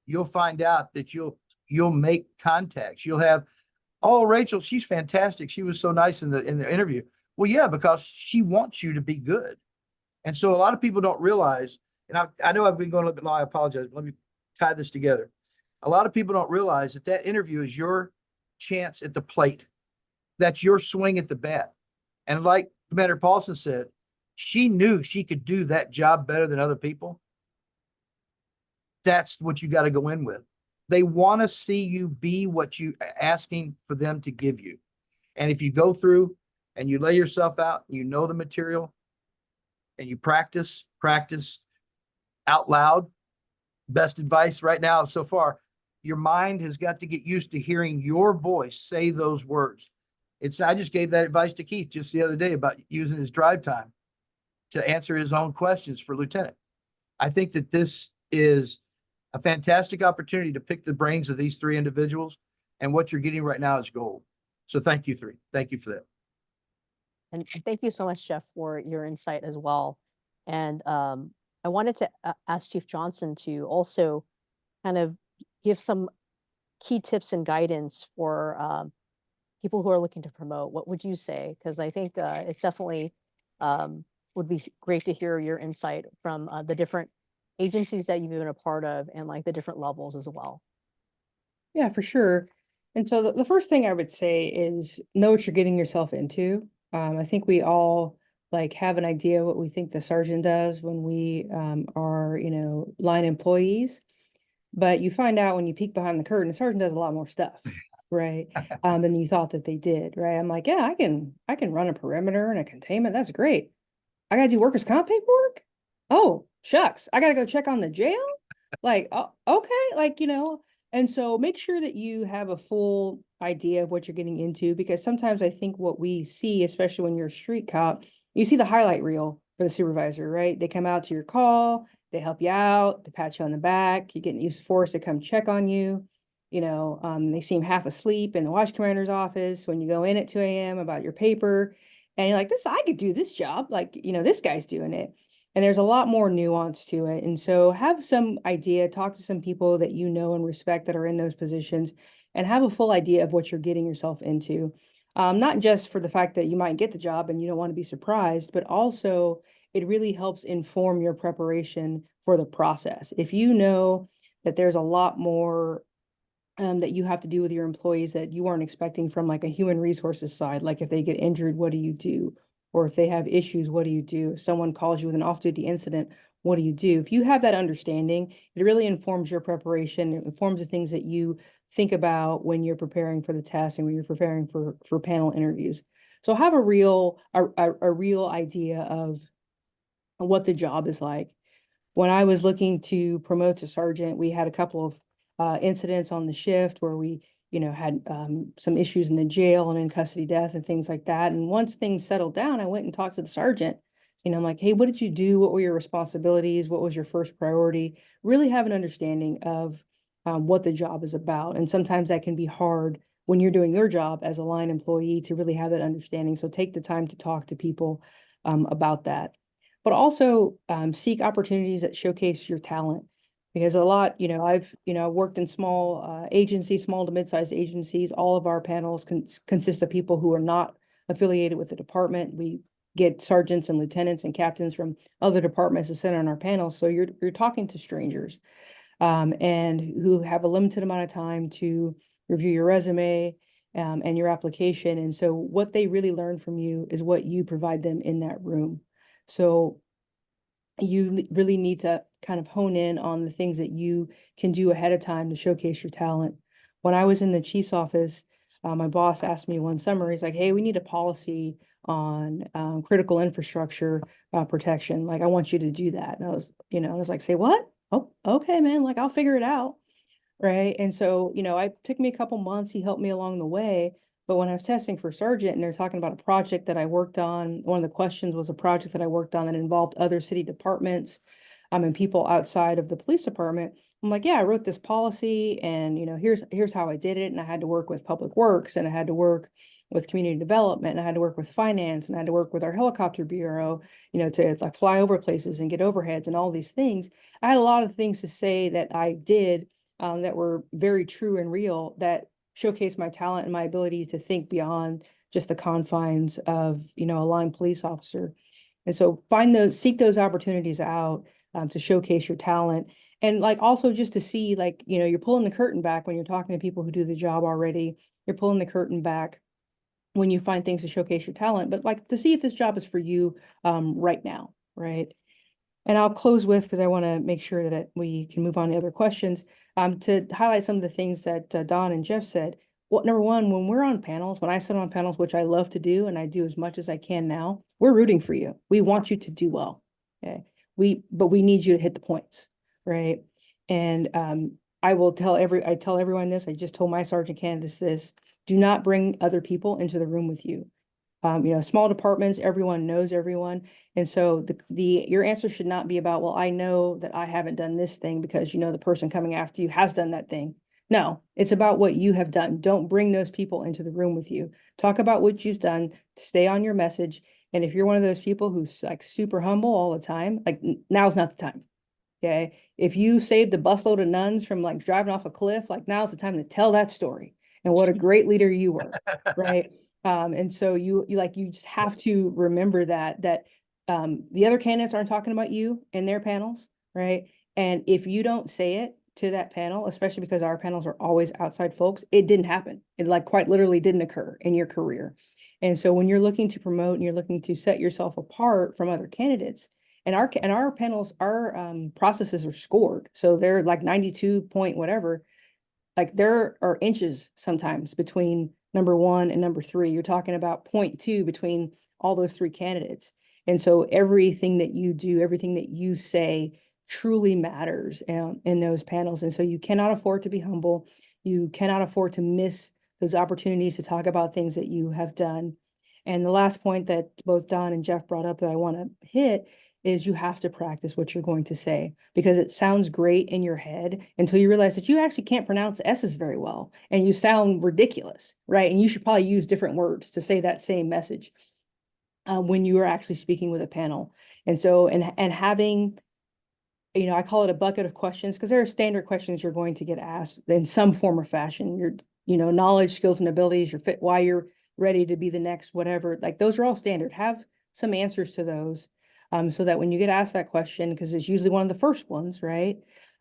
you'll find out that you'll make contacts. You'll have, oh, Rachel, she's fantastic. She was so nice in the interview. Well, yeah, because she wants you to be good. And so a lot of people don't realize, and I know I've been going a little bit long, I apologize. Let me tie this together. A lot of people don't realize that that interview is your chance at the plate. That's your swing at the bat. And like Commander Paulson said, she knew she could do that job better than other people. That's what you got to go in with. They want to see you be what you asking for them to give you. And if you go through and you lay yourself out, you know the material, and you practice out loud, best advice right now so far, your mind has got to get used to hearing your voice say those words. I just gave that advice to Keith just the other day about using his drive time to answer his own questions for lieutenant. I think that this is a fantastic opportunity to pick the brains of these 3 individuals, and what you're getting right now is gold. So thank you 3. Thank you for that. And thank you so much, Jeff, for your insight as well. And I wanted to ask Chief Johnson to also kind of give some key tips and guidance for people who are looking to promote. What would you say? Because I think it's definitely would be great to hear your insight from the different agencies that you've been a part of, and like the different levels as well. Yeah, for sure. And so the first thing I would say is know what you're getting yourself into. I think we all like have an idea what we think the sergeant does when we are, line employees. But you find out when you peek behind the curtain, the sergeant does a lot more stuff, right? Than you thought that they did, right? I'm like, yeah, I can run a perimeter and a containment. That's great. I gotta do workers' comp paperwork. Oh, shucks. I gotta go check on the jail. Like, oh, okay. And so make sure that you have a full idea of what you're getting into, because sometimes I think what we see, especially when you're a street cop, you see the highlight reel for the supervisor, right? They come out to your call, they help you out, they pat you on the back, you get used to force to come check on you. They seem half asleep in the watch commander's office when you go in at 2 a.m. about your paper. And you're like, I could do this job. Like, this guy's doing it. And there's a lot more nuance to it. And so have some idea, talk to some people that you know and respect that are in those positions, and have a full idea of what you're getting yourself into. Not just for the fact that you might get the job and you don't want to be surprised, but also it really helps inform your preparation for the process. If you know that there's a lot more that you have to do with your employees that you weren't expecting from like a human resources side, like if they get injured, what do you do? Or if they have issues, what do you do? If someone calls you with an off-duty incident, what do you do? If you have that understanding, it really informs your preparation. It informs the things that you think about when you're preparing for the test and when you're preparing for panel interviews. So have a real idea of what the job is like. When I was looking to promote to sergeant, we had a couple of incidents on the shift where we had some issues in the jail and in custody death and things like that. And once things settled down, I went and talked to the sergeant. I'm like, hey, what did you do? What were your responsibilities? What was your first priority? Really have an understanding of what the job is about. And sometimes that can be hard when you're doing your job as a line employee to really have that understanding. So take the time to talk to people about that. But also seek opportunities that showcase your talent. Because a lot, I've worked in small agencies, small to mid-sized agencies. All of our panels consist of people who are not affiliated with the department. We get sergeants and lieutenants and captains from other departments to sit on our panels. So you're talking to strangers and who have a limited amount of time to review your resume and your application. And so what they really learn from you is what you provide them in that room. So you really need to kind of hone in on the things that you can do ahead of time to showcase your talent. When I was in the chief's office, my boss asked me one summer, he's like, hey, we need a policy on critical infrastructure protection. Like, I want you to do that. And I was like, say what? Oh, okay, man. Like, I'll figure it out. Right. And so, it took me a couple months. He helped me along the way. But when I was testing for sergeant and they're talking about a project that I worked on, one of the questions was a project that I worked on that involved other city departments, and people outside of the police department. I'm like, yeah, I wrote this policy and, here's how I did it. And I had to work with public works, and I had to work with community development, and I had to work with finance, and I had to work with our helicopter bureau, to like fly over places and get overheads and all these things. I had a lot of things to say that I did, that were very true and real, that showcase my talent and my ability to think beyond just the confines of, a line police officer. And so seek those opportunities out, to showcase your talent. And like also just to see, like, you're pulling the curtain back when you're talking to people who do the job already. You're pulling the curtain back when you find things to showcase your talent, but like to see if this job is for you right now, right? And I'll close with, because I want to make sure that we can move on to other questions, to highlight some of the things that Don and Jeff said. Well, number one, when we're on panels, when I sit on panels, which I love to do, and I do as much as I can now, we're rooting for you. We want you to do well. Okay. But we need you to hit the points, right? And I tell everyone this. I just told my sergeant candidates this: do not bring other people into the room with you. Small departments, everyone knows everyone. And so your answer should not be about, well, I know that I haven't done this thing because, the person coming after you has done that thing. No, it's about what you have done. Don't bring those people into the room with you. Talk about what you've done, stay on your message. And if you're one of those people who's like super humble all the time, like now's not the time. Okay. If you saved a busload of nuns from like driving off a cliff, like now's the time to tell that story and what a great leader you were. Right. And so you just have to remember that the other candidates aren't talking about you in their panels, right? And if you don't say it to that panel, especially because our panels are always outside folks, it didn't happen. It like quite literally didn't occur in your career. And so when you're looking to promote and you're looking to set yourself apart from other candidates, and our panels, our processes are scored, so they're like 92 point whatever. Like there are inches sometimes between number 1 and number 3. You're talking about 0.2 between all those 3 candidates. And so everything that you do, everything that you say truly matters in those panels. And so you cannot afford to be humble. You cannot afford to miss those opportunities to talk about things that you have done. And the last point that both Don and Jeff brought up that I want to hit is you have to practice what you're going to say, because it sounds great in your head until you realize that you actually can't pronounce S's very well and you sound ridiculous, right? And you should probably use different words to say that same message when you are actually speaking with a panel. And so, and having, I call it a bucket of questions, because there are standard questions you're going to get asked in some form or fashion. Your, knowledge, skills, and abilities, your fit, why you're ready to be the next, whatever, like those are all standard. Have some answers to those. So that when you get asked that question, because it's usually one of the first ones, right?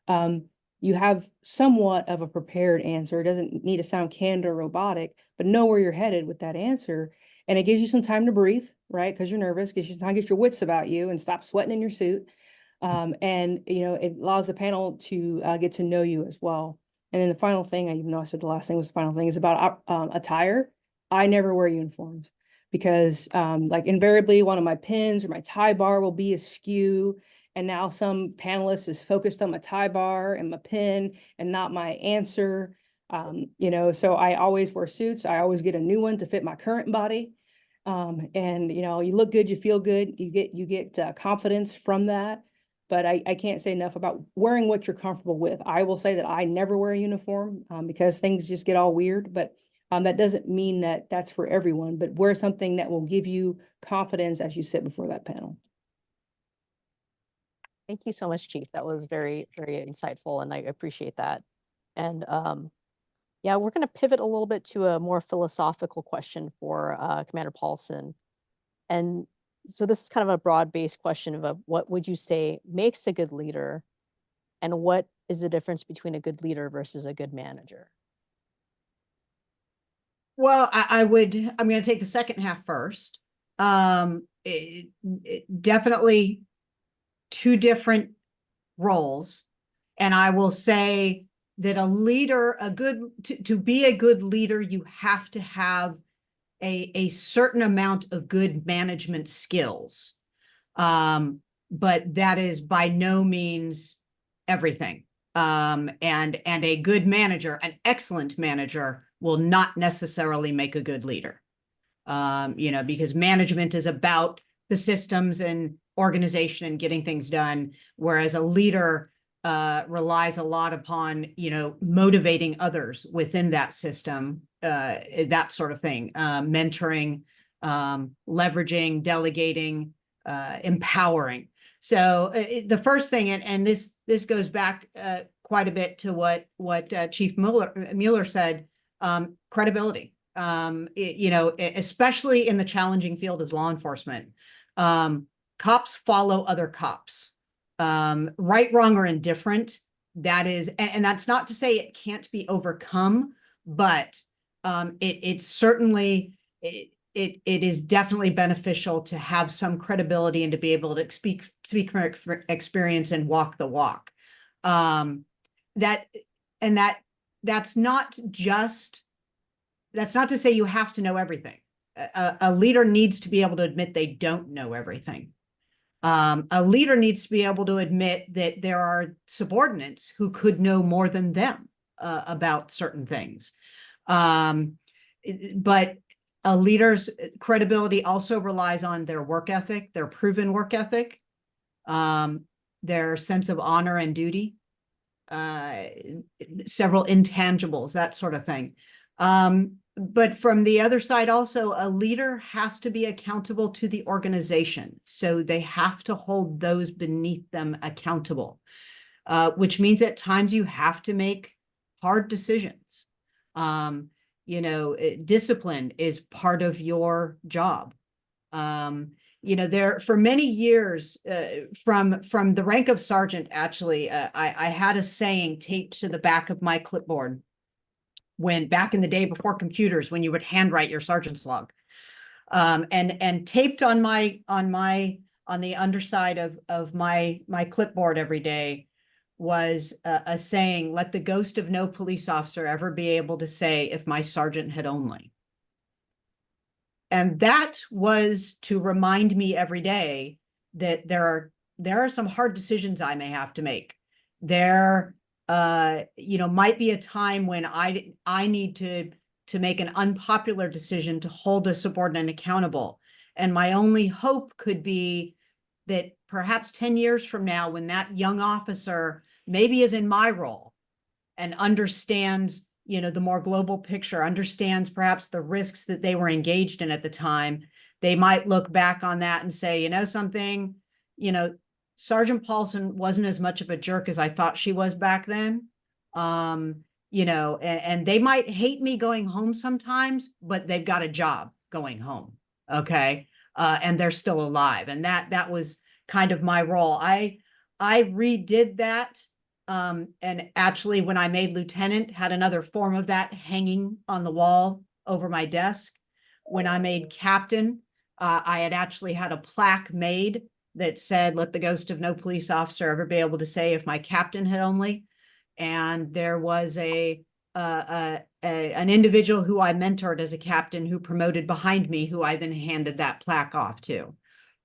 You have somewhat of a prepared answer. It doesn't need to sound canned or robotic, but know where you're headed with that answer. And it gives you some time to breathe, right? Because you're nervous, gives you time to get your wits about you and stop sweating in your suit. And, it allows the panel to get to know you as well. And then the final thing, even though I said the last thing was the final thing, is about attire. I never wear uniforms, because like invariably one of my pins or my tie bar will be askew. And now some panelist is focused on my tie bar and my pin and not my answer. So I always wear suits. I always get a new one to fit my current body. And you look good, you feel good, you get confidence from that. But I can't say enough about wearing what you're comfortable with. I will say that I never wear a uniform because things just get all weird, but that doesn't mean that that's for everyone, but wear something that will give you confidence as you sit before that panel. Thank you so much, Chief. That was very, very insightful, and I appreciate that. And yeah, we're going to pivot a little bit to a more philosophical question for Commander Paulson. And so this is kind of a broad-based question of what would you say makes a good leader, and what is the difference between a good leader versus a good manager? Well, I'm going to take the second half first. Definitely 2 different roles. And I will say that a leader, to be a good leader, you have to have a certain amount of good management skills. But that is by no means everything. And a good manager, an excellent manager, will not necessarily make a good leader. You know, because management is about the systems and organization and getting things done, whereas a leader relies a lot upon, you know, motivating others within that system, that sort of thing, mentoring, leveraging, delegating, empowering. So the first thing, and this goes back quite a bit to what Chief Mueller said, credibility. You know, especially in the challenging field of law enforcement, cops follow other cops, right, wrong, or indifferent. That is, and that's not to say it can't be overcome, but it certainly, it is definitely beneficial to have some credibility and to be able to speak from experience and walk the walk. That's not to say you have to know everything. A leader needs to be able to admit they don't know everything. A leader needs to be able to admit that there are subordinates who could know more than them about certain things. But a leader's credibility also relies on their work ethic, their proven work ethic, their sense of honor and duty, several intangibles, that sort of thing. But from the other side also, a leader has to be accountable to the organization. So they have to hold those beneath them accountable, which means at times you have to make hard decisions. You know, discipline is part of your job. You know, there for many years, from the rank of sergeant, actually, I had a saying taped to the back of my clipboard when back in the day before computers, when you would handwrite your sergeant's log, and taped on the underside of my clipboard every day was a saying, "Let the ghost of no police officer ever be able to say, if my sergeant had only." And that was to remind me every day that there are some hard decisions I may have to make. There, you know, might be a time when I need to make an unpopular decision to hold a subordinate accountable. And my only hope could be that perhaps 10 years from now, when that young officer maybe is in my role and understands, you know, the more global picture, understands perhaps the risks that they were engaged in at the time, they might look back on that and say, you know, something, you know, Sergeant Paulson wasn't as much of a jerk as I thought she was back then. You know, and they might hate me going home sometimes, but they've got a job going home. Okay. And they're still alive. And that was kind of my role. I redid that. And actually, when I made lieutenant, had another form of that hanging on the wall over my desk. When I made captain, I had actually had a plaque made that said, "Let the ghost of no police officer ever be able to say, if my captain had only." And there was an individual who I mentored as a captain who promoted behind me, who I then handed that plaque off to.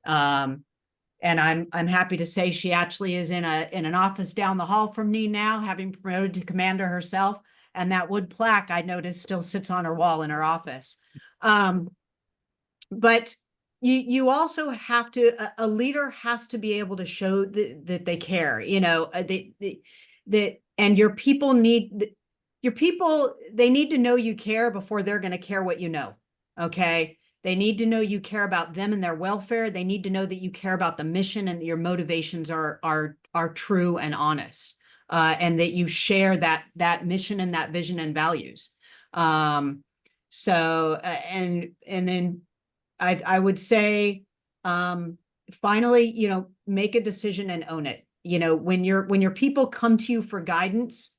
And I'm happy to say she actually is in an office down the hall from me now, having promoted to commander herself. And that wood plaque, I noticed, still sits on her wall in her office. But you also have to, a leader has to be able to show that they care, you know, and your people need to know you care before they're going to care what you know. Okay. They need to know you care about them and their welfare. They need to know that you care about the mission and that your motivations are true and honest, and that you share that mission and that vision and values. And then I would say, finally, you know, make a decision and own it. You know, when your people come to you for guidance,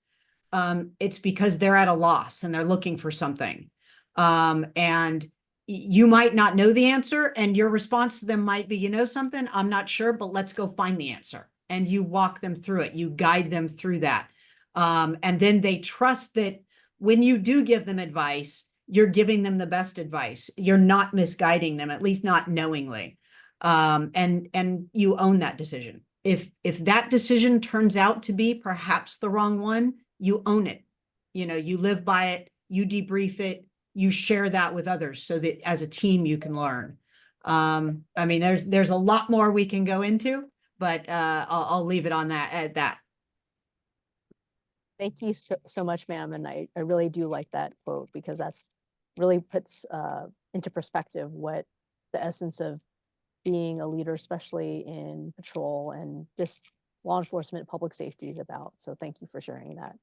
it's because they're at a loss and they're looking for something. And you might not know the answer, and your response to them might be, you know something, I'm not sure, but let's go find the answer. And you walk them through it. You guide them through that. And then they trust that when you do give them advice, you're giving them the best advice. You're not misguiding them, at least not knowingly. And you own that decision. If that decision turns out to be perhaps the wrong one, you own it. You know, you live by it, you debrief it, you share that with others so that as a team you can learn. I mean, there's a lot more we can go into, but I'll leave it on that at that. Thank you so much, ma'am. And I really do like that quote, because that's really puts into perspective what the essence of being a leader, especially in patrol and just law enforcement, public safety is about. So thank you for sharing that.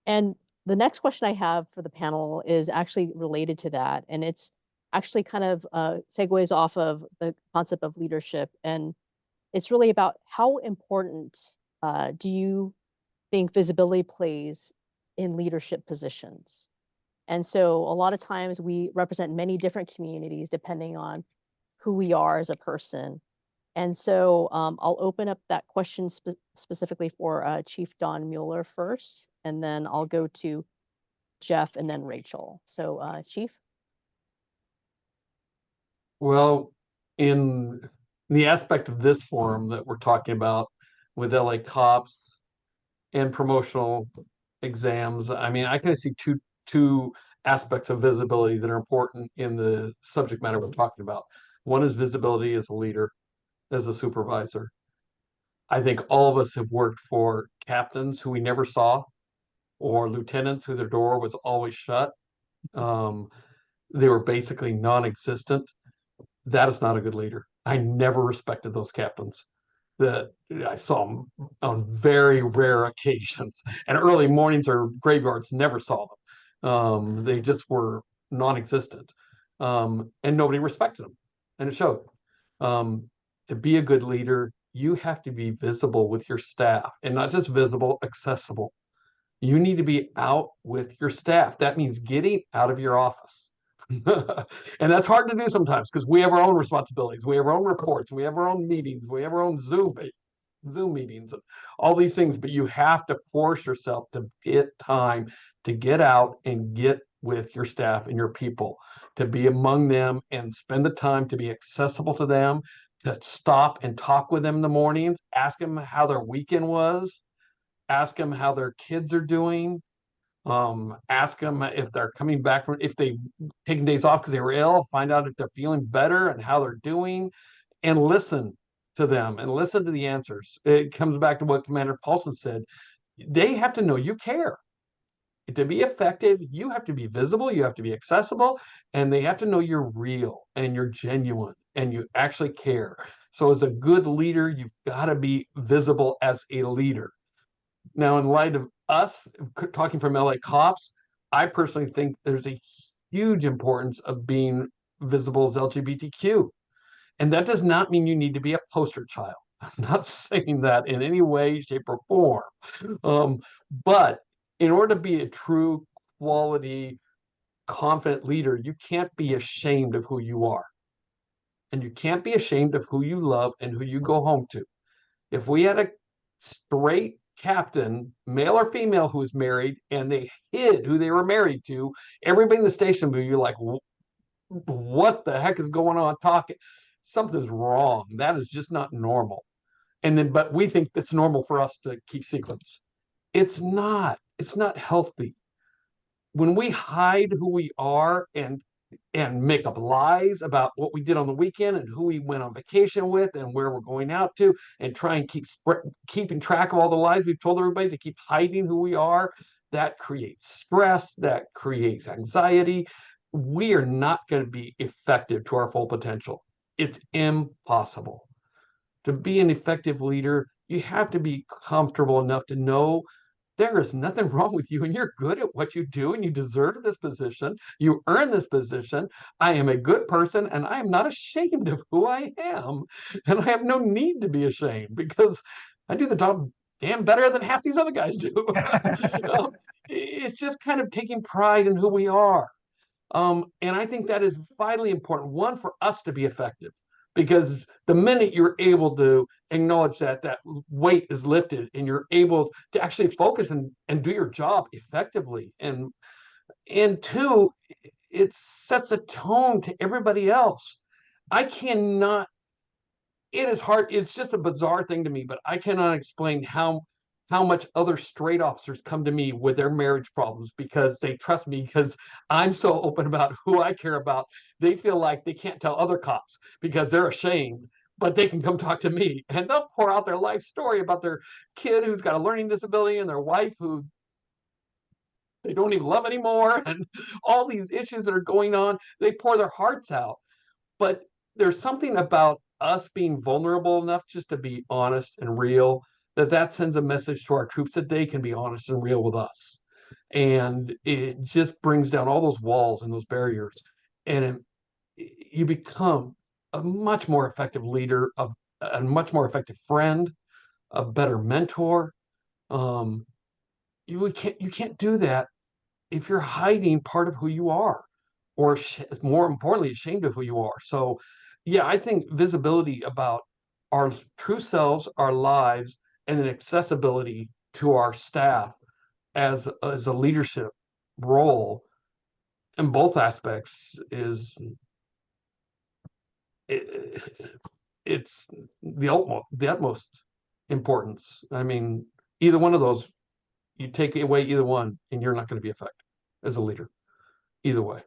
And the next question I have for the panel is actually related to that. And it's actually kind of segues off of the concept of leadership. And it's really about how important do you think visibility plays in leadership positions? And so a lot of times we represent many different communities depending on who we are as a person. And so I'll open up that question specifically for Chief Don Mueller first, and then I'll go to Jeff and then Rachel. So Chief? Well, in the aspect of this forum that we're talking about with LACOPS and promotional exams, I mean, I kind of see two aspects of visibility that are important in the subject matter we're talking about. One is visibility as a leader, as a supervisor. I think all of us have worked for captains who we never saw, or lieutenants who their door was always shut. They were basically non-existent. That is not a good leader. I never respected those captains. That I saw them on very rare occasions, and early mornings or graveyards never saw them. They just were non-existent, and nobody respected them, and it showed. To be a good leader, you have to be visible with your staff, and not just visible, accessible. You need to be out with your staff. That means getting out of your office. And that's hard to do sometimes because we have our own responsibilities. We have our own reports. We have our own meetings. We have our own Zoom meetings, and all these things. But you have to force yourself to get time to get out and get with your staff and your people, to be among them and spend the time to be accessible to them, to stop and talk with them in the mornings, ask them how their weekend was, ask them how their kids are doing. Ask them if they're coming back from, if they've taken days off because they were ill, find out if they're feeling better and how they're doing, and listen to them and listen to the answers. It comes back to what Commander Paulson said. They have to know you care. To be effective, you have to be visible, you have to be accessible, and they have to know you're real and you're genuine and you actually care. So as a good leader, you've got to be visible as a leader. Now, in light of us talking from LACOPS, I personally think there's a huge importance of being visible as LGBTQ. And that does not mean you need to be a poster child. I'm not saying that in any way, shape, or form. But in order to be a true quality, confident leader, you can't be ashamed of who you are. And you can't be ashamed of who you love and who you go home to. If we had a straight captain, male or female, who was married and they hid who they were married to, everybody in the station would be like, what the heck is going on talking? Something's wrong. That is just not normal. And then, but we think it's normal for us to keep secrets. It's not healthy. When we hide who we are and make up lies about what we did on the weekend and who we went on vacation with and where we're going out to, and try and keeping track of all the lies we've told everybody, to keep hiding who we are, that creates stress, that creates anxiety. We are not going to be effective to our full potential. It's impossible. To be an effective leader, you have to be comfortable enough to know there is nothing wrong with you and you're good at what you do and you deserve this position. You earn this position. I am a good person and I am not ashamed of who I am. And I have no need to be ashamed because I do the job damn better than half these other guys do. It's just kind of taking pride in who we are. And I think that is vitally important, one, for us to be effective. Because the minute you're able to acknowledge that weight is lifted and you're able to actually focus and do your job effectively. And two, it sets a tone to everybody else. It is hard. It's just a bizarre thing to me, but I cannot explain how how much other straight officers come to me with their marriage problems because they trust me because I'm so open about who I care about. They feel like they can't tell other cops because they're ashamed, but they can come talk to me, and they'll pour out their life story about their kid who's got a learning disability and their wife who they don't even love anymore, and all these issues that are going on. They pour their hearts out. But there's something about us being vulnerable enough just to be honest and real, that sends a message to our troops that they can be honest and real with us. And it just brings down all those walls and those barriers. And you become a much more effective leader, a much more effective friend, a better mentor. You can't do that if you're hiding part of who you are, or more importantly, ashamed of who you are. So, yeah, I think visibility about our true selves, our lives, and an accessibility to our staff as a leadership role in both aspects is it's the utmost importance. I mean, either one of those, you take away either one, and you're not going to be effective as a leader. Either way.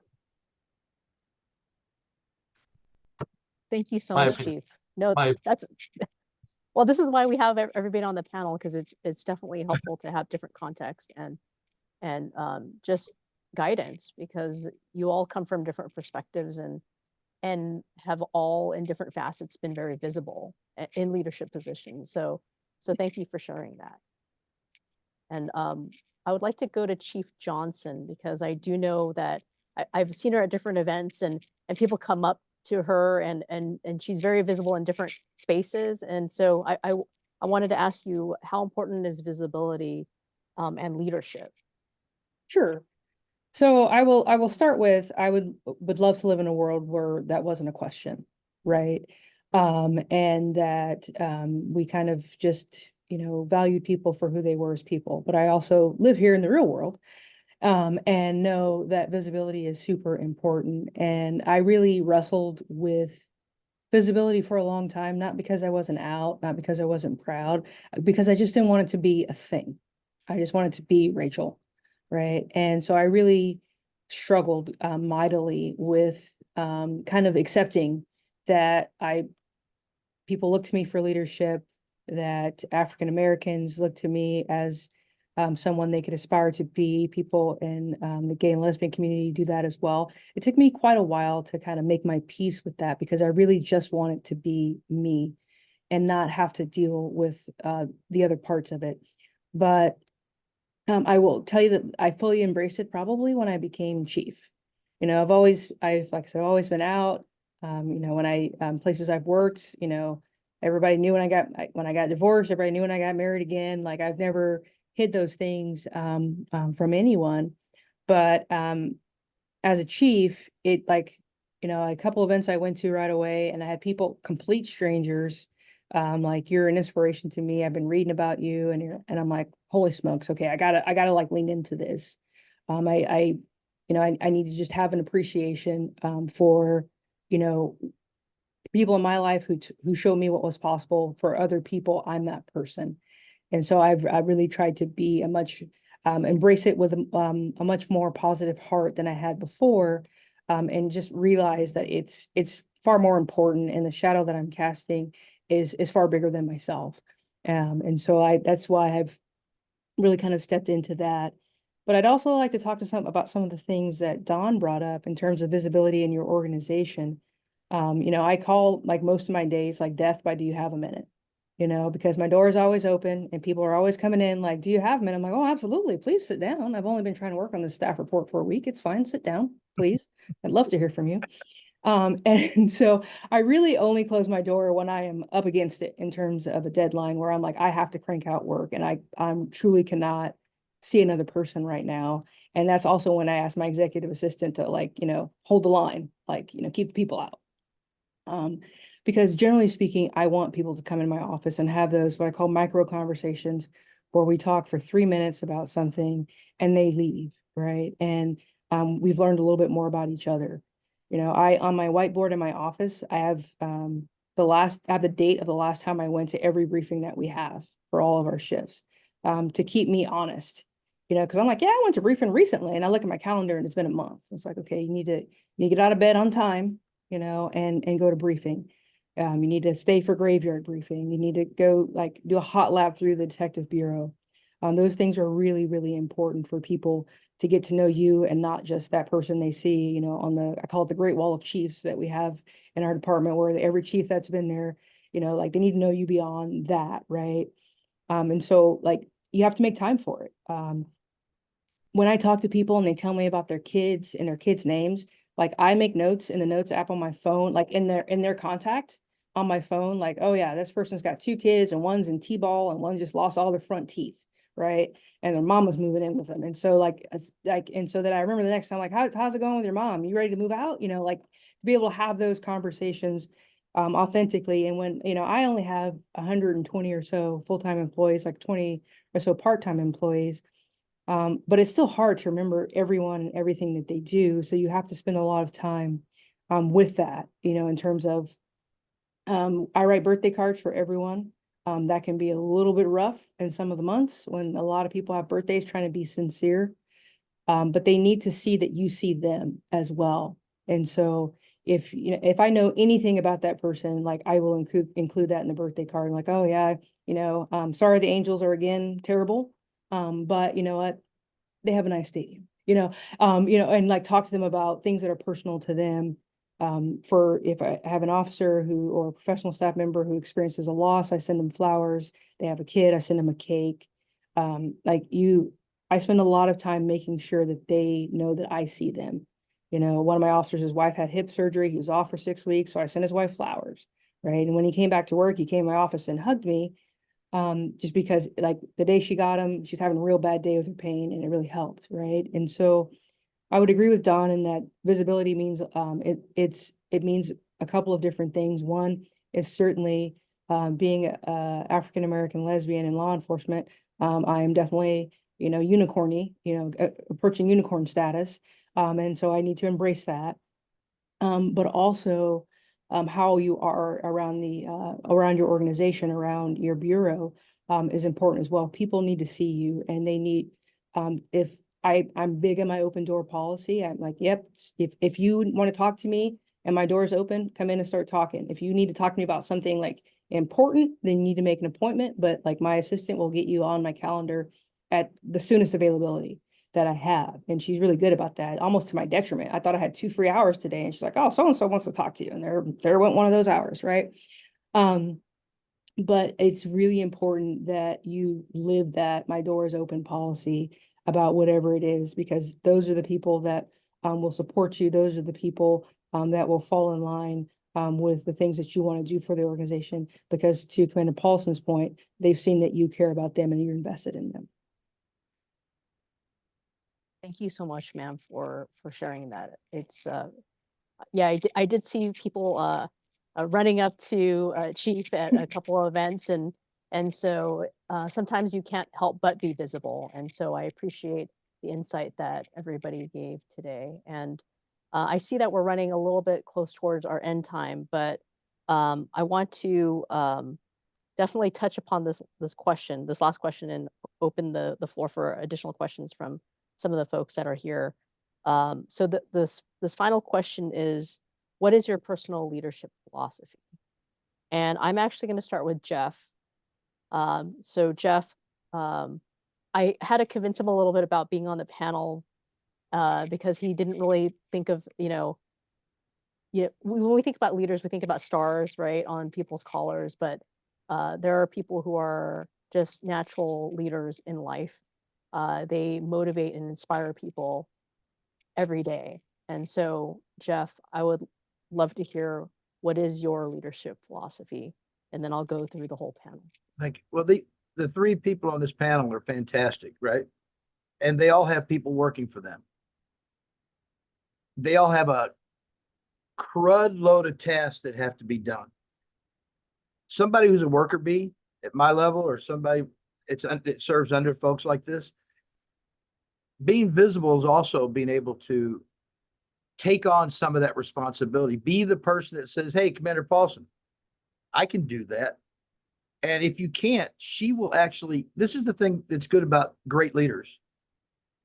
Thank you so My much, opinion. Chief. No, My that's, well, this is why we have everybody on the panel, because it's definitely helpful to have different context and just guidance, because you all come from different perspectives and have all in different facets been very visible in leadership positions. So thank you for sharing that. And I would like to go to Chief Johnson, because I do know that I've seen her at different events, and people come up to her, and she's very visible in different spaces. And so I wanted to ask you, how important is visibility and leadership? Sure. So I will start with, I would love to live in a world where that wasn't a question, right? And that we kind of just, valued people for who they were as people. But I also live here in the real world, and know that visibility is super important. And I really wrestled with visibility for a long time, not because I wasn't out, not because I wasn't proud, because I just didn't want it to be a thing. I just wanted to be Rachel, right? And so I really struggled mightily with kind of accepting that people look to me for leadership, that African Americans look to me as someone they could aspire to be. People in the gay and lesbian community do that as well. It took me quite a while to kind of make my peace with that, because I really just wanted to be me and not have to deal with the other parts of it. But I will tell you that I fully embraced it probably when I became chief. Like I said, I've always been out. When places I've worked, everybody knew when I got divorced, everybody knew when I got married again. Like, I've never hid those things from anyone. But as a chief, a couple events I went to right away, and I had people, complete strangers, like, you're an inspiration to me. I've been reading about you, and I'm like, holy smokes, okay, I gotta like lean into this. I need to just have an appreciation for people in my life who showed me what was possible for other people. I'm that person. And so I really tried to be embrace it with a much more positive heart than I had before, and just realize that it's far more important, and the shadow that I'm casting is far bigger than myself. And so that's why I've really kind of stepped into that. But I'd also like to talk about some of the things that Dawn brought up in terms of visibility in your organization. I call, like, most of my days like death by, do you have a minute? Because my door is always open and people are always coming in like, do you have a minute? I'm like, oh, absolutely. Please sit down. I've only been trying to work on this staff report for a week. It's fine. Sit down, please. I'd love to hear from you. And so I really only close my door when I am up against it in terms of a deadline where I'm like, I have to crank out work, and I'm truly cannot see another person right now. And that's also when I ask my executive assistant to hold the line, keep the people out. Because generally speaking, I want people to come in my office and have those, what I call micro conversations, where we talk for 3 minutes about something and they leave, right? And we've learned a little bit more about each other. On my whiteboard in my office, I have the date of the last time I went to every briefing that we have for all of our shifts. to keep me honest. Because I'm like, yeah, I went to briefing recently, and I look at my calendar and it's been a month. It's like, okay, you need to get out of bed on time, and go to briefing. You need to stay for graveyard briefing. You need to go like do a hot lap through the detective bureau. Those things are really, really important for people to get to know you and not just that person they see, on I call it the Great Wall of Chiefs that we have in our department, where every chief that's been there, like they need to know you beyond that, right? And so like you have to make time for it. When I talk to people and they tell me about their kids and their kids' names, like I make notes in the notes app on my phone, like in their contact on my phone, like, oh yeah, this person's got 2 kids and one's in T-ball and one just lost all their front teeth, right? And their mom was moving in with them. And so and so that I remember the next time, like, how's it going with your mom? You ready to move out? Like to be able to have those conversations authentically. And when, I only have 120 or so full-time employees, like 20 or so part-time employees. But it's still hard to remember everyone and everything that they do. So you have to spend a lot of time with that, in terms of I write birthday cards for everyone. That can be a little bit rough in some of the months when a lot of people have birthdays, trying to be sincere. But they need to see that you see them as well. And so if I know anything about that person, like I will include that in the birthday card. Like, oh yeah, sorry the Angels are again terrible. But you know what? They have a nice stadium, and like talk to them about things that are personal to them. For if I have an officer or a professional staff member who experiences a loss, I send them flowers. They have a kid, I send them a cake. I spend a lot of time making sure that they know that I see them. One of my officers, his wife had hip surgery. He was off for 6 weeks. So I sent his wife flowers, right? And when he came back to work, he came to my office and hugged me. Just because like the day she got him, she's having a real bad day with her pain, and it really helped, right? And so I would agree with Don in that visibility means it means a couple of different things. One is certainly being a African American lesbian in law enforcement. I am definitely unicorny, approaching unicorn status, and so I need to embrace that. But also how you are around around your organization, around your bureau, is important as well. People need to see you, and they need if I'm big in my open door policy. I'm like, yep, if you want to talk to me and my door is open, come in and start talking. If you need to talk to me about something like important, then you need to make an appointment. But like my assistant will get you on my calendar at the soonest availability that I have. And she's really good about that, almost to my detriment. I thought I had 2 free hours today. And she's like, oh, so-and-so wants to talk to you. And there went one of those hours, right? But it's really important that you live that my door is open policy about whatever it is, because those are the people that will support you. Those are the people that will fall in line with the things that you want to do for the organization, because to Commander Paulson's point, they've seen that you care about them and you're invested in them. Thank you so much, ma'am, for sharing that. It's yeah, I did see people running up to Chief at a couple of events, and so sometimes you can't help but be visible. And so I appreciate the insight that everybody gave today. And I see that we're running a little bit close towards our end time, but I want to definitely touch upon this last question, and open the floor for additional questions from some of the folks that are here. So this final question is, what is your personal leadership philosophy? And I'm actually going to start with Jeff. So Jeff, I had to convince him a little bit about being on the panel because he didn't really think of, when we think about leaders, we think about stars, right, on people's collars, but there are people who are just natural leaders in life. They motivate and inspire people every day. And so, Jeff, I would love to hear, what is your leadership philosophy? And then I'll go through the whole panel. Thank you. Well, the 3 people on this panel are fantastic, right? And they all have people working for them. They all have a crud load of tasks that have to be done. Somebody who's a worker bee at my level, or somebody it serves under folks like this, being visible is also being able to take on some of that responsibility. Be the person that says, hey, Commander Paulson, I can do that. And if you can't, she will actually, this is the thing that's good about great leaders.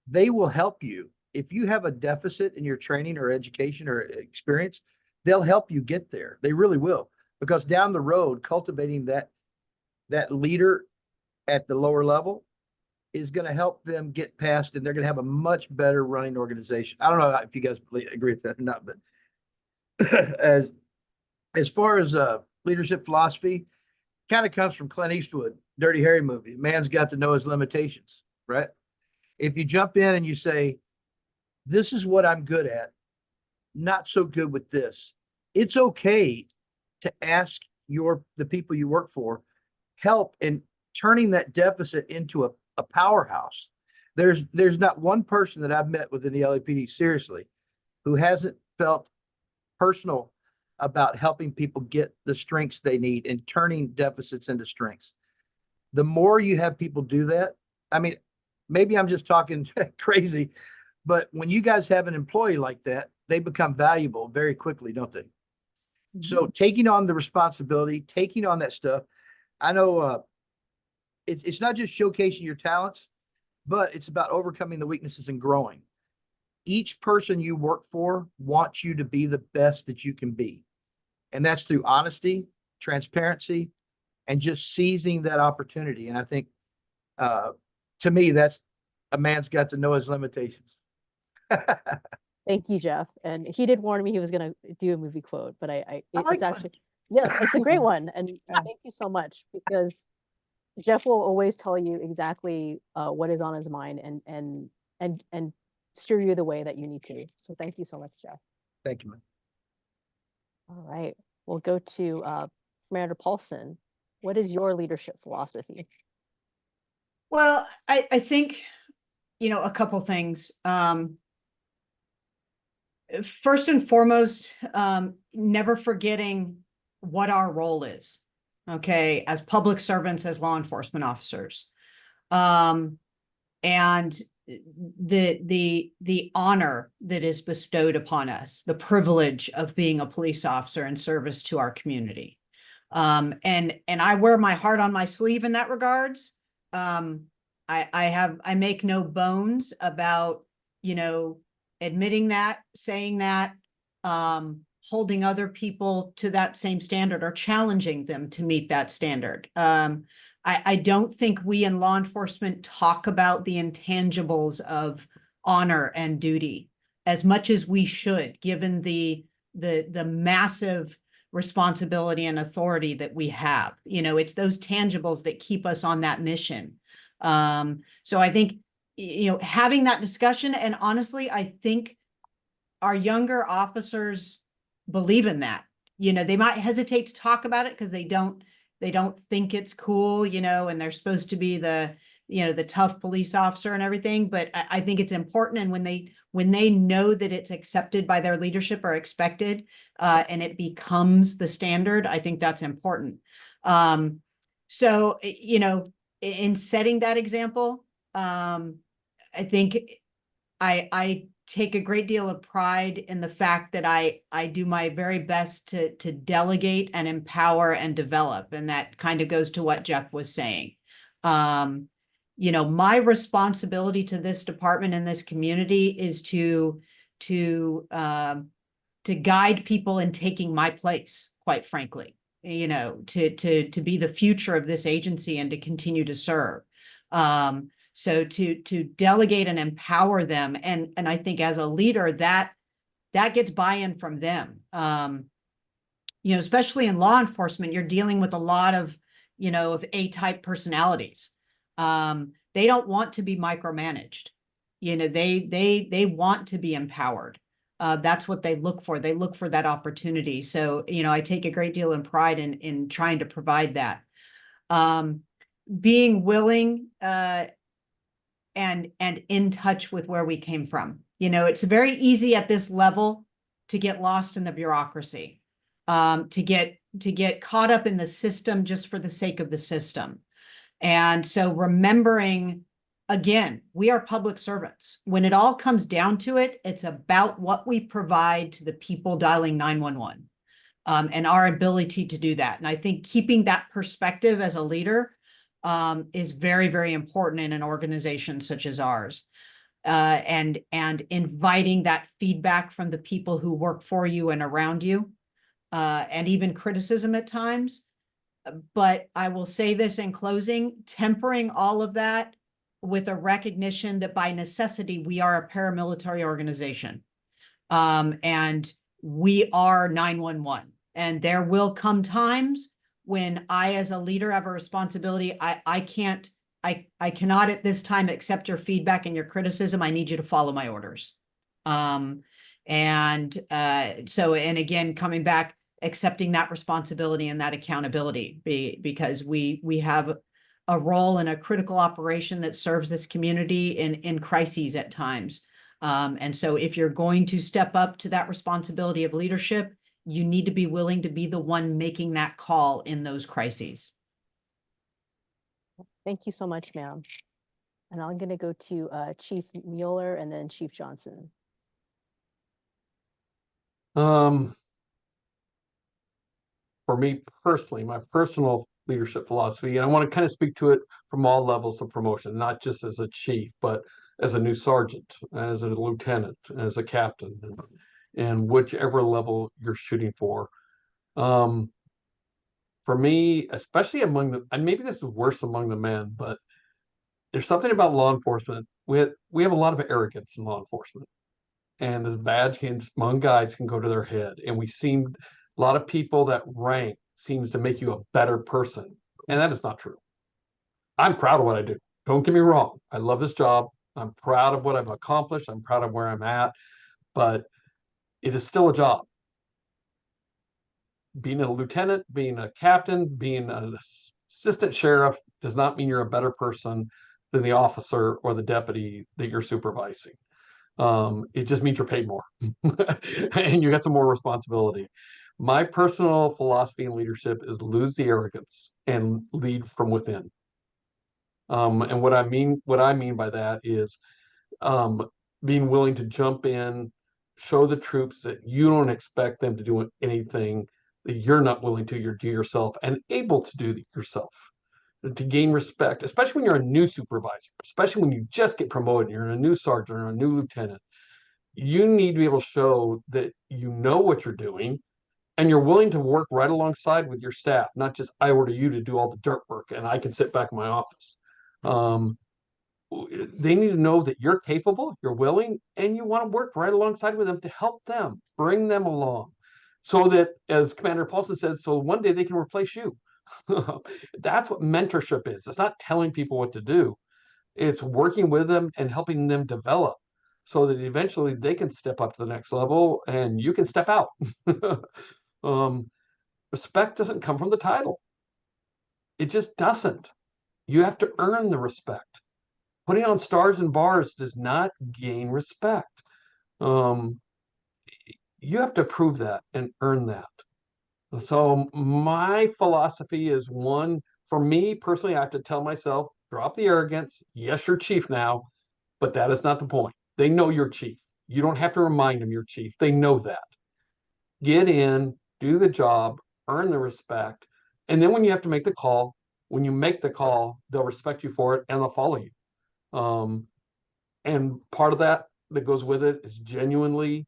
They will help you. If you have a deficit in your training or education or experience, they'll help you get there. They really will. Because down the road, cultivating that leader at the lower level is going to help them get past, and they're going to have a much better running organization. I don't know if you guys agree with that or not, but as far as leadership philosophy, kind of comes from Clint Eastwood, Dirty Harry movie. Man's got to know his limitations, right? If you jump in and you say, this is what I'm good at, not so good with this, it's okay to ask the people you work for help in turning that deficit into a powerhouse. There's not one person that I've met within the LAPD seriously who hasn't felt personal about helping people get the strengths they need and turning deficits into strengths. The more you have people do that, I mean, maybe I'm just talking crazy, but when you guys have an employee like that, they become valuable very quickly, don't they? Mm-hmm. So taking on the responsibility, taking on that stuff, I know it's not just showcasing your talents, but it's about overcoming the weaknesses and growing. Each person you work for wants you to be the best that you can be. And that's through honesty, transparency, and just seizing that opportunity. And I think, to me, that's a man's got to know his limitations. Thank you, Jeff. And he did warn me he was going to do a movie quote, but it's actually, yeah, it's a great one. And thank you so much, because Jeff will always tell you exactly what is on his mind and steer you the way that you need to. So thank you so much, Jeff. Thank you, man. All right, we'll go to Commander Paulson. What is your leadership philosophy? Well, I think, a couple things. First and foremost, never forgetting what our role is, okay, as public servants, as law enforcement officers. And the honor that is bestowed upon us, the privilege of being a police officer in service to our community. And I wear my heart on my sleeve in that regards. I make no bones about, admitting that, saying that, holding other people to that same standard or challenging them to meet that standard. I don't think we in law enforcement talk about the intangibles of honor and duty as much as we should, given the massive responsibility and authority that we have. It's those tangibles that keep us on that mission. So I think, having that discussion, and honestly, I think our younger officers believe in that. They might hesitate to talk about it because they don't think it's cool, and they're supposed to be the tough police officer and everything. But I think it's important. And when they know that it's accepted by their leadership or expected, and it becomes the standard, I think that's important. So, in setting that example, I think I take a great deal of pride in the fact that I do my very best to delegate and empower and develop. And that kind of goes to what Jeff was saying. My responsibility to this department and this community is to guide people in taking my place, quite frankly, to be the future of this agency and to continue to serve. So to delegate and empower them. And I think as a leader, that gets buy-in from them. Especially in law enforcement, you're dealing with a lot of A-type personalities. They don't want to be micromanaged. They want to be empowered. That's what they look for. They look for that opportunity. So, I take a great deal of pride in trying to provide that. Being willing, and in touch with where we came from. It's very easy at this level to get lost in the bureaucracy, to get caught up in the system just for the sake of the system. And so remembering, again, we are public servants. When it all comes down to it, it's about what we provide to the people dialing 911. and our ability to do that. And I think keeping that perspective as a leader is very, very important in an organization such as ours. And inviting that feedback from the people who work for you and around you, and even criticism at times. But I will say this in closing, tempering all of that with a recognition that by necessity, we are a paramilitary organization. And we are 911. And there will come times when I, as a leader, have a responsibility. I cannot at this time accept your feedback and your criticism. I need you to follow my orders. So, and again, coming back, accepting that responsibility and that accountability, because we have a role in a critical operation that serves this community in crises at times. And so if you're going to step up to that responsibility of leadership, you need to be willing to be the one making that call in those crises. Thank you so much, ma'am. And I'm going to go to Chief Mueller and then Chief Johnson. For me personally, my personal leadership philosophy, and I want to kind of speak to it from all levels of promotion, not just as a chief, but as a new sergeant, as a lieutenant, as a captain, and whichever level you're shooting for. For me, especially among the, and maybe this is worse among the men, but there's something about law enforcement. We have a lot of arrogance in law enforcement, and this badge among guys can go to their head. And a lot of people that rank seems to make you a better person, and that is not true. I'm proud of what I do. Don't get me wrong. I love this job. I'm proud of what I've accomplished. I'm proud of where I'm at, but it is still a job. Being a lieutenant, being a captain, being an assistant sheriff does not mean you're a better person than the officer or the deputy that you're supervising. It just means you're paid more and you got some more responsibility. My personal philosophy in leadership is lose the arrogance and lead from within. And what I mean by that is being willing to jump in, show the troops that you don't expect them to do anything that you're not willing to do yourself and able to do yourself, to gain respect, especially when you're a new supervisor, especially when you just get promoted, you're a new sergeant or a new lieutenant. You need to be able to show that you know what you're doing and you're willing to work right alongside with your staff, not just I order you to do all the dirt work and I can sit back in my office. They need to know that you're capable, you're willing, and you want to work right alongside with them to help them, bring them along, so that, as Commander Paulson said, so one day they can replace you. That's what mentorship is. It's not telling people what to do. It's working with them and helping them develop so that eventually they can step up to the next level and you can step out. Respect doesn't come from the title. It just doesn't. You have to earn the respect. Putting on stars and bars does not gain respect. You have to prove that and earn that. So my philosophy is one, for me personally, I have to tell myself, drop the arrogance. Yes, you're chief now, but that is not the point. They know you're chief. You don't have to remind them you're chief. They know that. Get in, do the job, earn the respect. And then when you have to make the call, when you make the call, they'll respect you for it and they'll follow you. And part of that goes with it is genuinely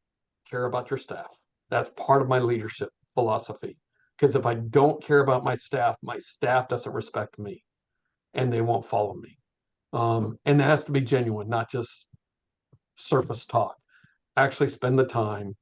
care about your staff. That's part of my leadership philosophy. Because if I don't care about my staff doesn't respect me and they won't follow me. And that has to be genuine, not just surface talk. Actually spend the time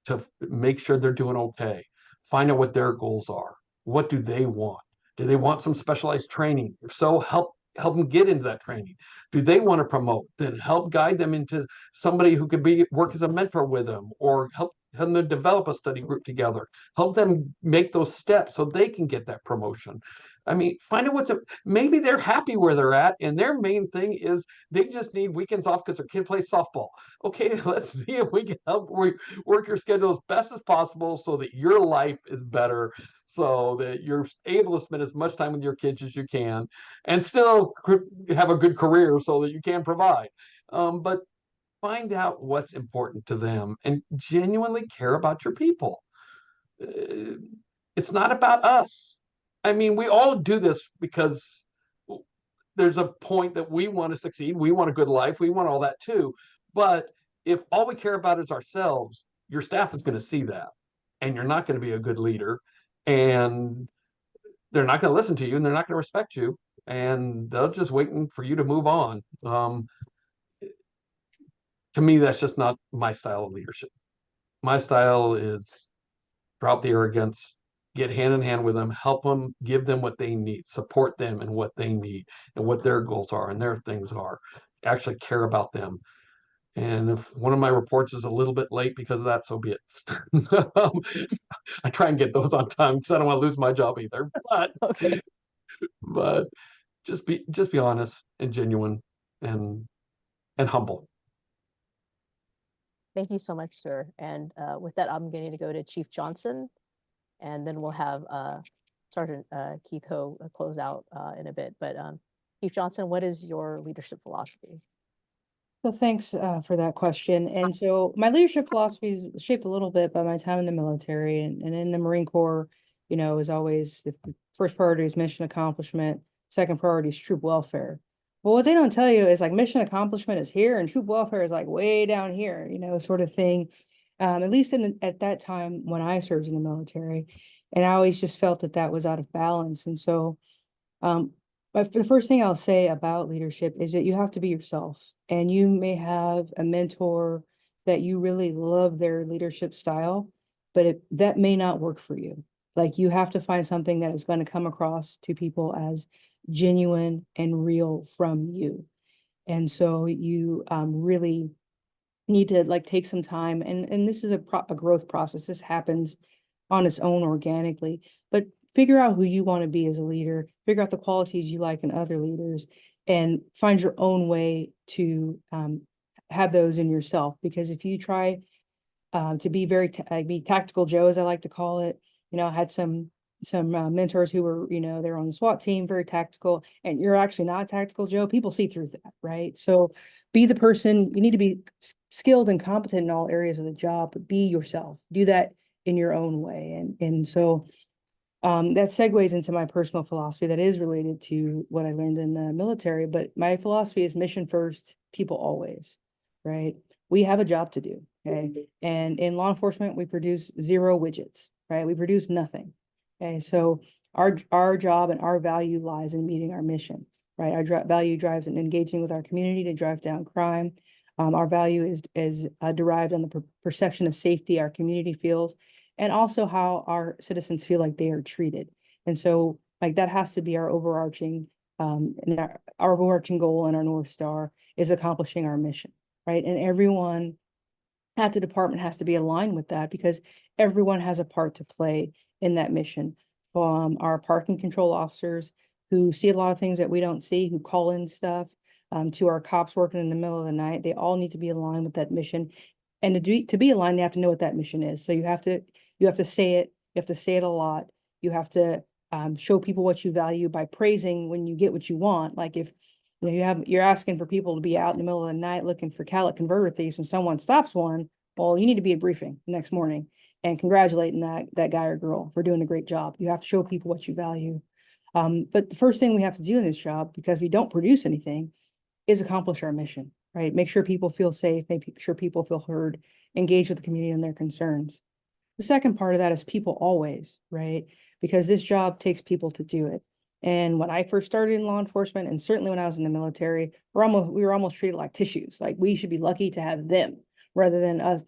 to make sure they're doing okay. Find out what their goals are. What do they want? Do they want some specialized training? If so, help them get into that training. Do they want to promote? Then help guide them into somebody who could work as a mentor with them, or help them develop a study group together. Help them make those steps so they can get that promotion. I mean, find out maybe they're happy where they're at, and their main thing is they just need weekends off because their kid plays softball. Okay, let's see if we can help work your schedule as best as possible so that your life is better, so that you're able to spend as much time with your kids as you can and still have a good career so that you can provide. But find out what's important to them and genuinely care about your people. it's not about us. I mean, we all do this because there's a point that we want to succeed. We want a good life. We want all that too. But if all we care about is ourselves, your staff is going to see that, and you're not going to be a good leader, and they're not going to listen to you, and they're not going to respect you, and they're just waiting for you to move on. To me, that's just not my style of leadership. My style is drop the arrogance, get hand in hand with them, help them, give them what they need, support them in what they need and what their goals are and their things are. Actually care about them. And if one of my reports is a little bit late because of that, so be it. I try and get those on time because I don't want to lose my job either. But Okay. but just be honest and genuine and humble. Thank you so much, sir. And with that, I'm going to go to Chief Johnson, and then we'll have Sergeant Keith Ho close out in a bit. But Chief Johnson, what is your leadership philosophy? So thanks for that question. And so my leadership philosophy is shaped a little bit by my time in the military and in the Marine Corps, you know, is always the first priority is mission accomplishment. Second priority is troop welfare. But what they don't tell you is like mission accomplishment is here and troop welfare is like way down here, you know, sort of thing. At least at that time when I served in the military. And I always just felt that that was out of balance. And so but the first thing I'll say about leadership is that you have to be yourself, and you may have a mentor that you really love their leadership style, but that may not work for you. Like you have to find something that is going to come across to people as genuine and real from you. And so you really need to like take some time, and this is a growth process. This happens on its own organically, but figure out who you want to be as a leader, figure out the qualities you like in other leaders, and find your own way to have those in yourself. Because if you try to be be tactical Joe, as I like to call it, you know, I had some mentors who were, you know, they're on the SWAT team, very tactical, and you're actually not tactical Joe. People see through that, right? So be the person. You need to be skilled and competent in all areas of the job, but be yourself. Do that in your own way. And so that segues into my personal philosophy that is related to what I learned in the military, but my philosophy is mission first, people always, right? We have a job to do, okay? And in law enforcement, we produce 0 widgets, right? We produce nothing, okay? So our job and our value lies in meeting our mission, right? Our value drives in engaging with our community to drive down crime. Our value is derived on the perception of safety our community feels, and also how our citizens feel like they are treated. And so like that has to be our overarching and our overarching goal and our North Star is accomplishing our mission, right? And everyone at the department has to be aligned with that because everyone has a part to play in that mission. From our parking control officers who see a lot of things that we don't see, who call in stuff, to our cops working in the middle of the night, they all need to be aligned with that mission. And to be aligned, they have to know what that mission is. So you have to say it. You have to say it a lot. You have to show people what you value by praising when you get what you want. Like if you know you're asking for people to be out in the middle of the night looking for catalytic converter thieves, and someone stops one, well, you need to be at briefing the next morning and congratulating that guy or girl for doing a great job. You have to show people what you value. But the first thing we have to do in this job, because we don't produce anything, is accomplish our mission, right? Make sure people feel safe, make sure people feel heard, engage with the community and their concerns. The second part of that is people always, right? Because this job takes people to do it. And when I first started in law enforcement, and certainly when I was in the military, we were almost treated like tissues. Like we should be lucky to have them rather than us,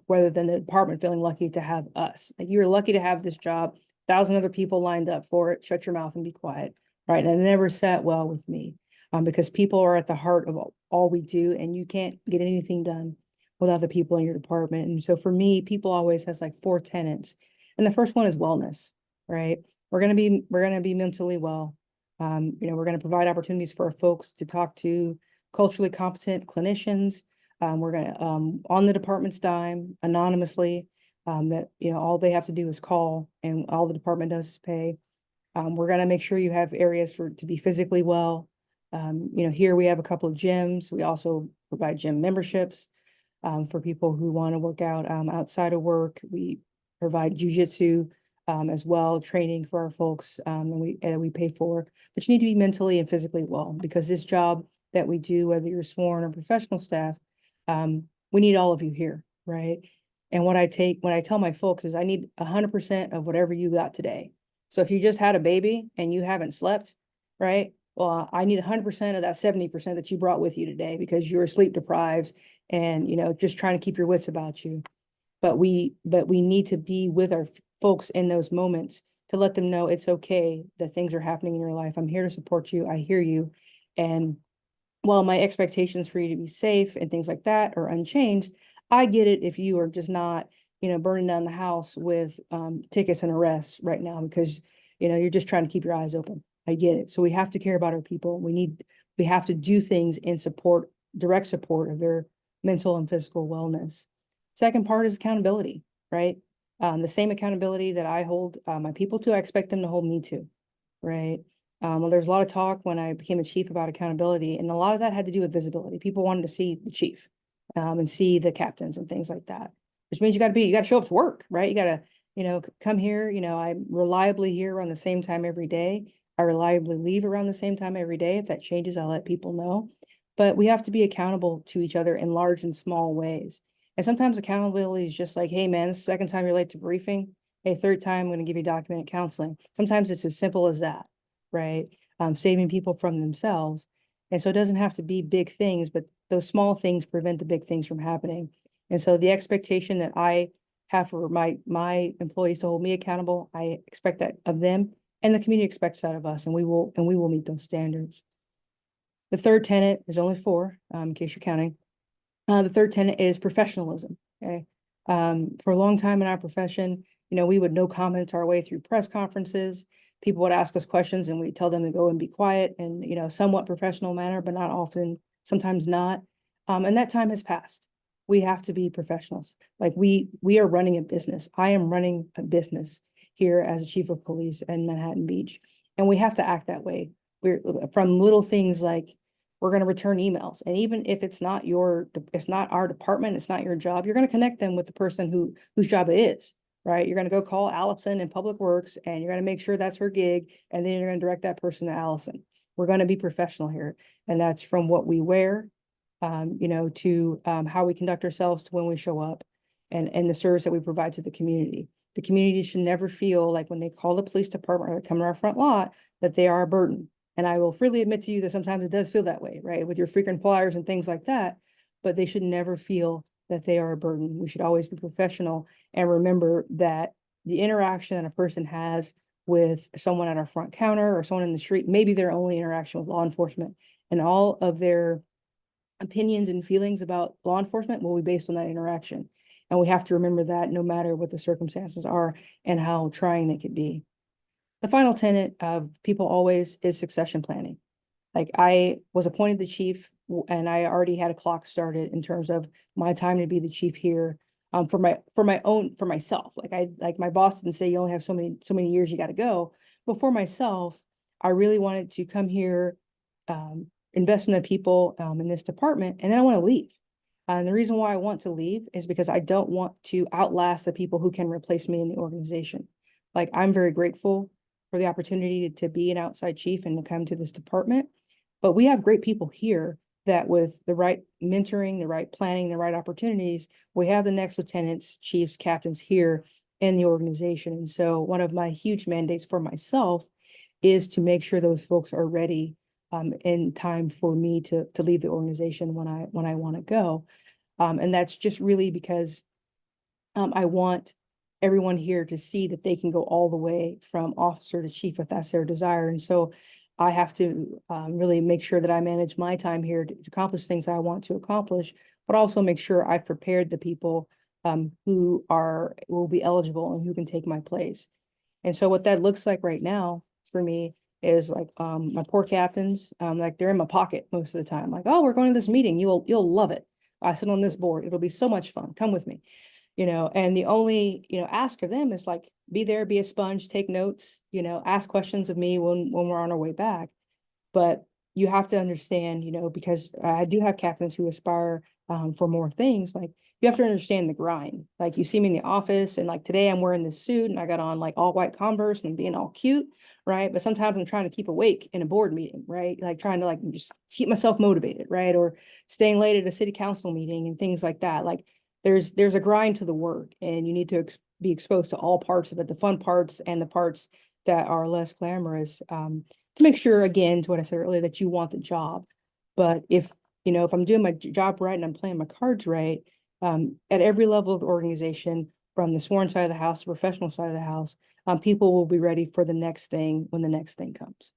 rather than the department feeling lucky to have us. Like you're lucky to have this job, 1,000 other people lined up for it. Shut your mouth and be quiet, right? And it never sat well with me. Because people are at the heart of all we do, and you can't get anything done without the people in your department. And so for me, people always has like 4 tenets. And the first one is wellness, right? We're gonna be mentally well. You know, we're gonna provide opportunities for our folks to talk to culturally competent clinicians. We're gonna on the department's dime, anonymously, that you know, all they have to do is call and all the department does is pay. We're gonna make sure you have areas to be physically well. You know, here we have a couple of gyms. We also provide gym memberships for people who want to work out outside of work. We provide jujitsu as well, training for our folks and we pay for. But you need to be mentally and physically well, because this job that we do, whether you're sworn or professional staff, we need all of you here, right? And when I tell my folks is I need 100% of whatever you got today. So if you just had a baby and you haven't slept, right? Well, I need 100% of that 70% that you brought with you today, because you're sleep deprived and, you know, just trying to keep your wits about you. But we need to be with our folks in those moments to let them know it's okay that things are happening in your life. I'm here to support you. I hear you. And while my expectations for you to be safe and things like that are unchanged, I get it if you are just not, you know, burning down the house with tickets and arrests right now because, you know, you're just trying to keep your eyes open. I get it. So we have to care about our people. We have to do things in support, direct support of their mental and physical wellness. Second part is accountability, right? The same accountability that I hold my people to, I expect them to hold me to, right? Well, there's a lot of talk when I became a chief about accountability, and a lot of that had to do with visibility. People wanted to see the chief and see the captains and things like that, which means you got to show up to work, right? You got to, you know, come here. You know, I'm reliably here around the same time every day. I reliably leave around the same time every day. If that changes, I'll let people know. But we have to be accountable to each other in large and small ways. And sometimes accountability is just like, hey, man, this is the second time you're late to briefing. Hey, third time, I'm going to give you documented counseling. Sometimes it's as simple as that, right? Saving people from themselves. And so it doesn't have to be big things, but those small things prevent the big things from happening. And so the expectation that I have for my employees to hold me accountable, I expect that of them, and the community expects that of us, and we will meet those standards. The third tenet, there's only 4, in case you're counting. The third tenet is professionalism. Okay. For a long time in our profession, you know, we would no comment our way through press conferences. People would ask us questions and we'd tell them to go and be quiet and, you know, somewhat professional manner, but not often, sometimes not. And that time has passed. We have to be professionals. Like we are running a business. I am running a business here as a chief of police in Manhattan Beach. And we have to act that way. We're from little things like, we're going to return emails. And even if it's not our department, it's not your job, you're going to connect them with the person whose job it is, right? You're going to go call Allison in Public Works and you're going to make sure that's her gig. And then you're going to direct that person to Allison. We're going to be professional here. And that's from what we wear, you know, to how we conduct ourselves to when we show up and the service that we provide to the community. The community should never feel like when they call the police department or come to our front lot, that they are a burden. And I will freely admit to you that sometimes it does feel that way, right? With your frequent flyers and things like that, but they should never feel that they are a burden. We should always be professional and remember that the interaction that a person has with someone at our front counter or someone in the street, maybe their only interaction with law enforcement, and all of their opinions and feelings about law enforcement will be based on that interaction. And we have to remember that no matter what the circumstances are and how trying they could be. The final tenet of people always is succession planning. Like I was appointed the chief and I already had a clock started in terms of my time to be the chief here for myself. Like my boss didn't say you only have so many years you got to go. But for myself, I really wanted to come here, invest in the people in this department, and then I want to leave. And the reason why I want to leave is because I don't want to outlast the people who can replace me in the organization. Like I'm very grateful for the opportunity to be an outside chief and to come to this department. But we have great people here that with the right mentoring, the right planning, the right opportunities, we have the next lieutenants, chiefs, captains here in the organization. And so one of my huge mandates for myself is to make sure those folks are ready in time for me to leave the organization when I want to go. And that's just really because I want everyone here to see that they can go all the way from officer to chief if that's their desire. And so I have to really make sure that I manage my time here to accomplish things I want to accomplish, but also make sure I've prepared the people who will be eligible and who can take my place. And so what that looks like right now for me is like my poor captains, like they're in my pocket most of the time. Like, oh, we're going to this meeting. You'll love it. I sit on this board. It'll be so much fun. Come with me. You know, and the only, you know, ask of them is like, be there, be a sponge, take notes, you know, ask questions of me when we're on our way back. But you have to understand, you know, because I do have captains who aspire for more things. Like you have to understand the grind. Like you see me in the office and like today I'm wearing this suit and I got on like all white Converse and I'm being all cute, right? But sometimes I'm trying to keep awake in a board meeting, right? Like trying to like just keep myself motivated, right? Or staying late at a city council meeting and things like that. Like there's a grind to the work and you need to be exposed to all parts of it, the fun parts and the parts that are less glamorous, to make sure, again, to what I said earlier, that you want the job. But if I'm doing my job right and I'm playing my cards right, at every level of the organization, from the sworn side of the house, the professional side of the house, people will be ready for the next thing when the next thing comes.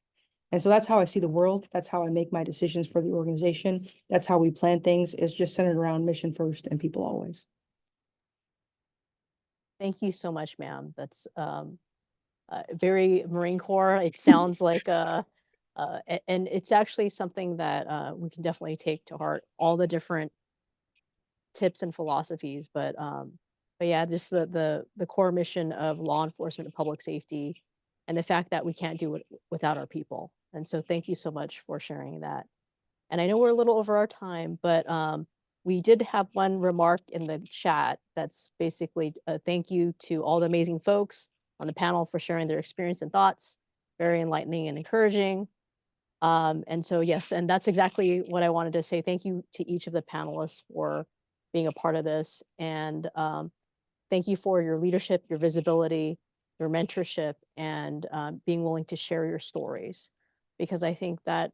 And so that's how I see the world. That's how I make my decisions for the organization. That's how we plan things, is just centered around mission first and people always. Thank you so much, ma'am. That's very Marine Corps. It sounds like and it's actually something that we can definitely take to heart, all the different tips and philosophies. But yeah, just the core mission of law enforcement and public safety, and the fact that we can't do it without our people. And so thank you so much for sharing that. And I know we're a little over our time, but we did have one remark in the chat that's basically a thank you to all the amazing folks on the panel for sharing their experience and thoughts. Very enlightening and encouraging. And so, yes, and that's exactly what I wanted to say. Thank you to each of the panelists for being a part of this. And thank you for your leadership, your visibility, your mentorship, and being willing to share your stories. Because I think that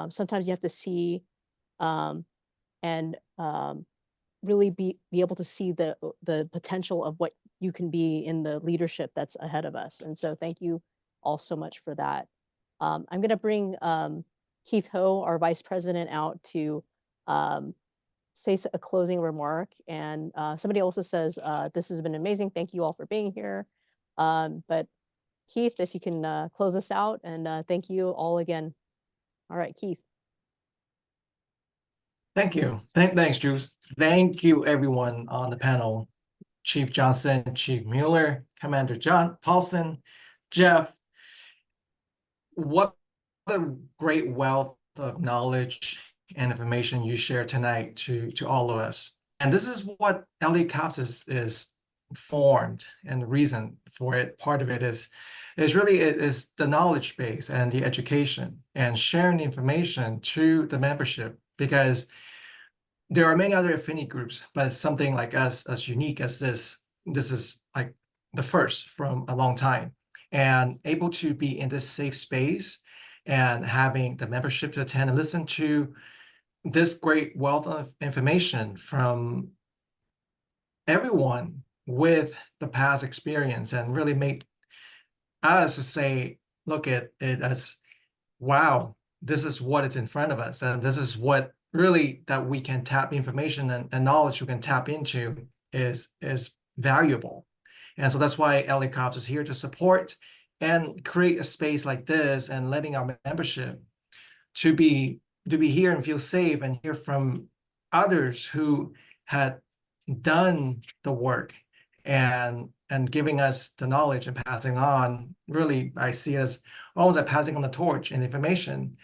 sometimes you have to see and really be able to see the potential of what you can be in the leadership that's ahead of us. And so thank you all so much for that. I'm going to bring Keith Ho, our Vice President, out to say a closing remark. And somebody also says, this has been amazing. Thank you all for being here. But Keith, if you can close us out, and thank you all again. All right, Keith. Thank you. Thanks, Jules. Thank you, everyone on the panel. Chief Johnson, Chief Mueller, Commander John Paulson, Jeff. What a great wealth of knowledge and information you share tonight to all of us. And this is what LACOPS is formed, and the reason for it, part of it is really the knowledge base and the education and sharing the information to the membership, because there are many other affinity groups, but something like us, as unique as this is like the first from a long time. And able to be in this safe space and having the membership to attend and listen to this great wealth of information from everyone with the past experience, and really make us say, look at it as, wow, this is what is in front of us. And this is what really that we can tap information and knowledge we can tap into is valuable. And so that's why LACOPS is here to support and create a space like this, and letting our membership to be here and feel safe and hear from others who had done the work and giving us the knowledge and passing on. Really, I see it as almost like passing on the torch and information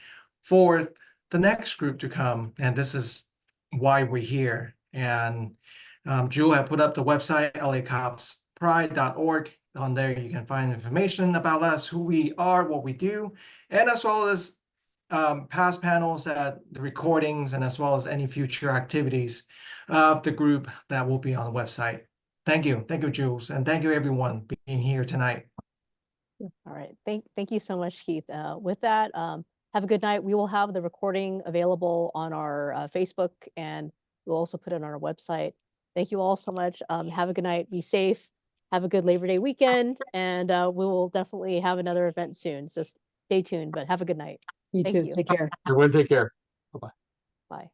for the next group to come. And this is why we're here. And Jewel had put up the website, lacopspride.org. On there, you can find information about us, who we are, what we do, and as well as past panels, the recordings, and as well as any future activities of the group that will be on the website. Thank you, Jules, and thank you everyone being here tonight. All right, thank you so much, Keith. With that, have a good night. We will have the recording available on our Facebook, and we'll also put it on our website. Thank you all so much. Have a good night. Be safe. Have a good Labor Day weekend, and we will definitely have another event soon. So stay tuned, but have a good night. You Thank too. you. Take care. Everyone take care. Bye-bye. Bye.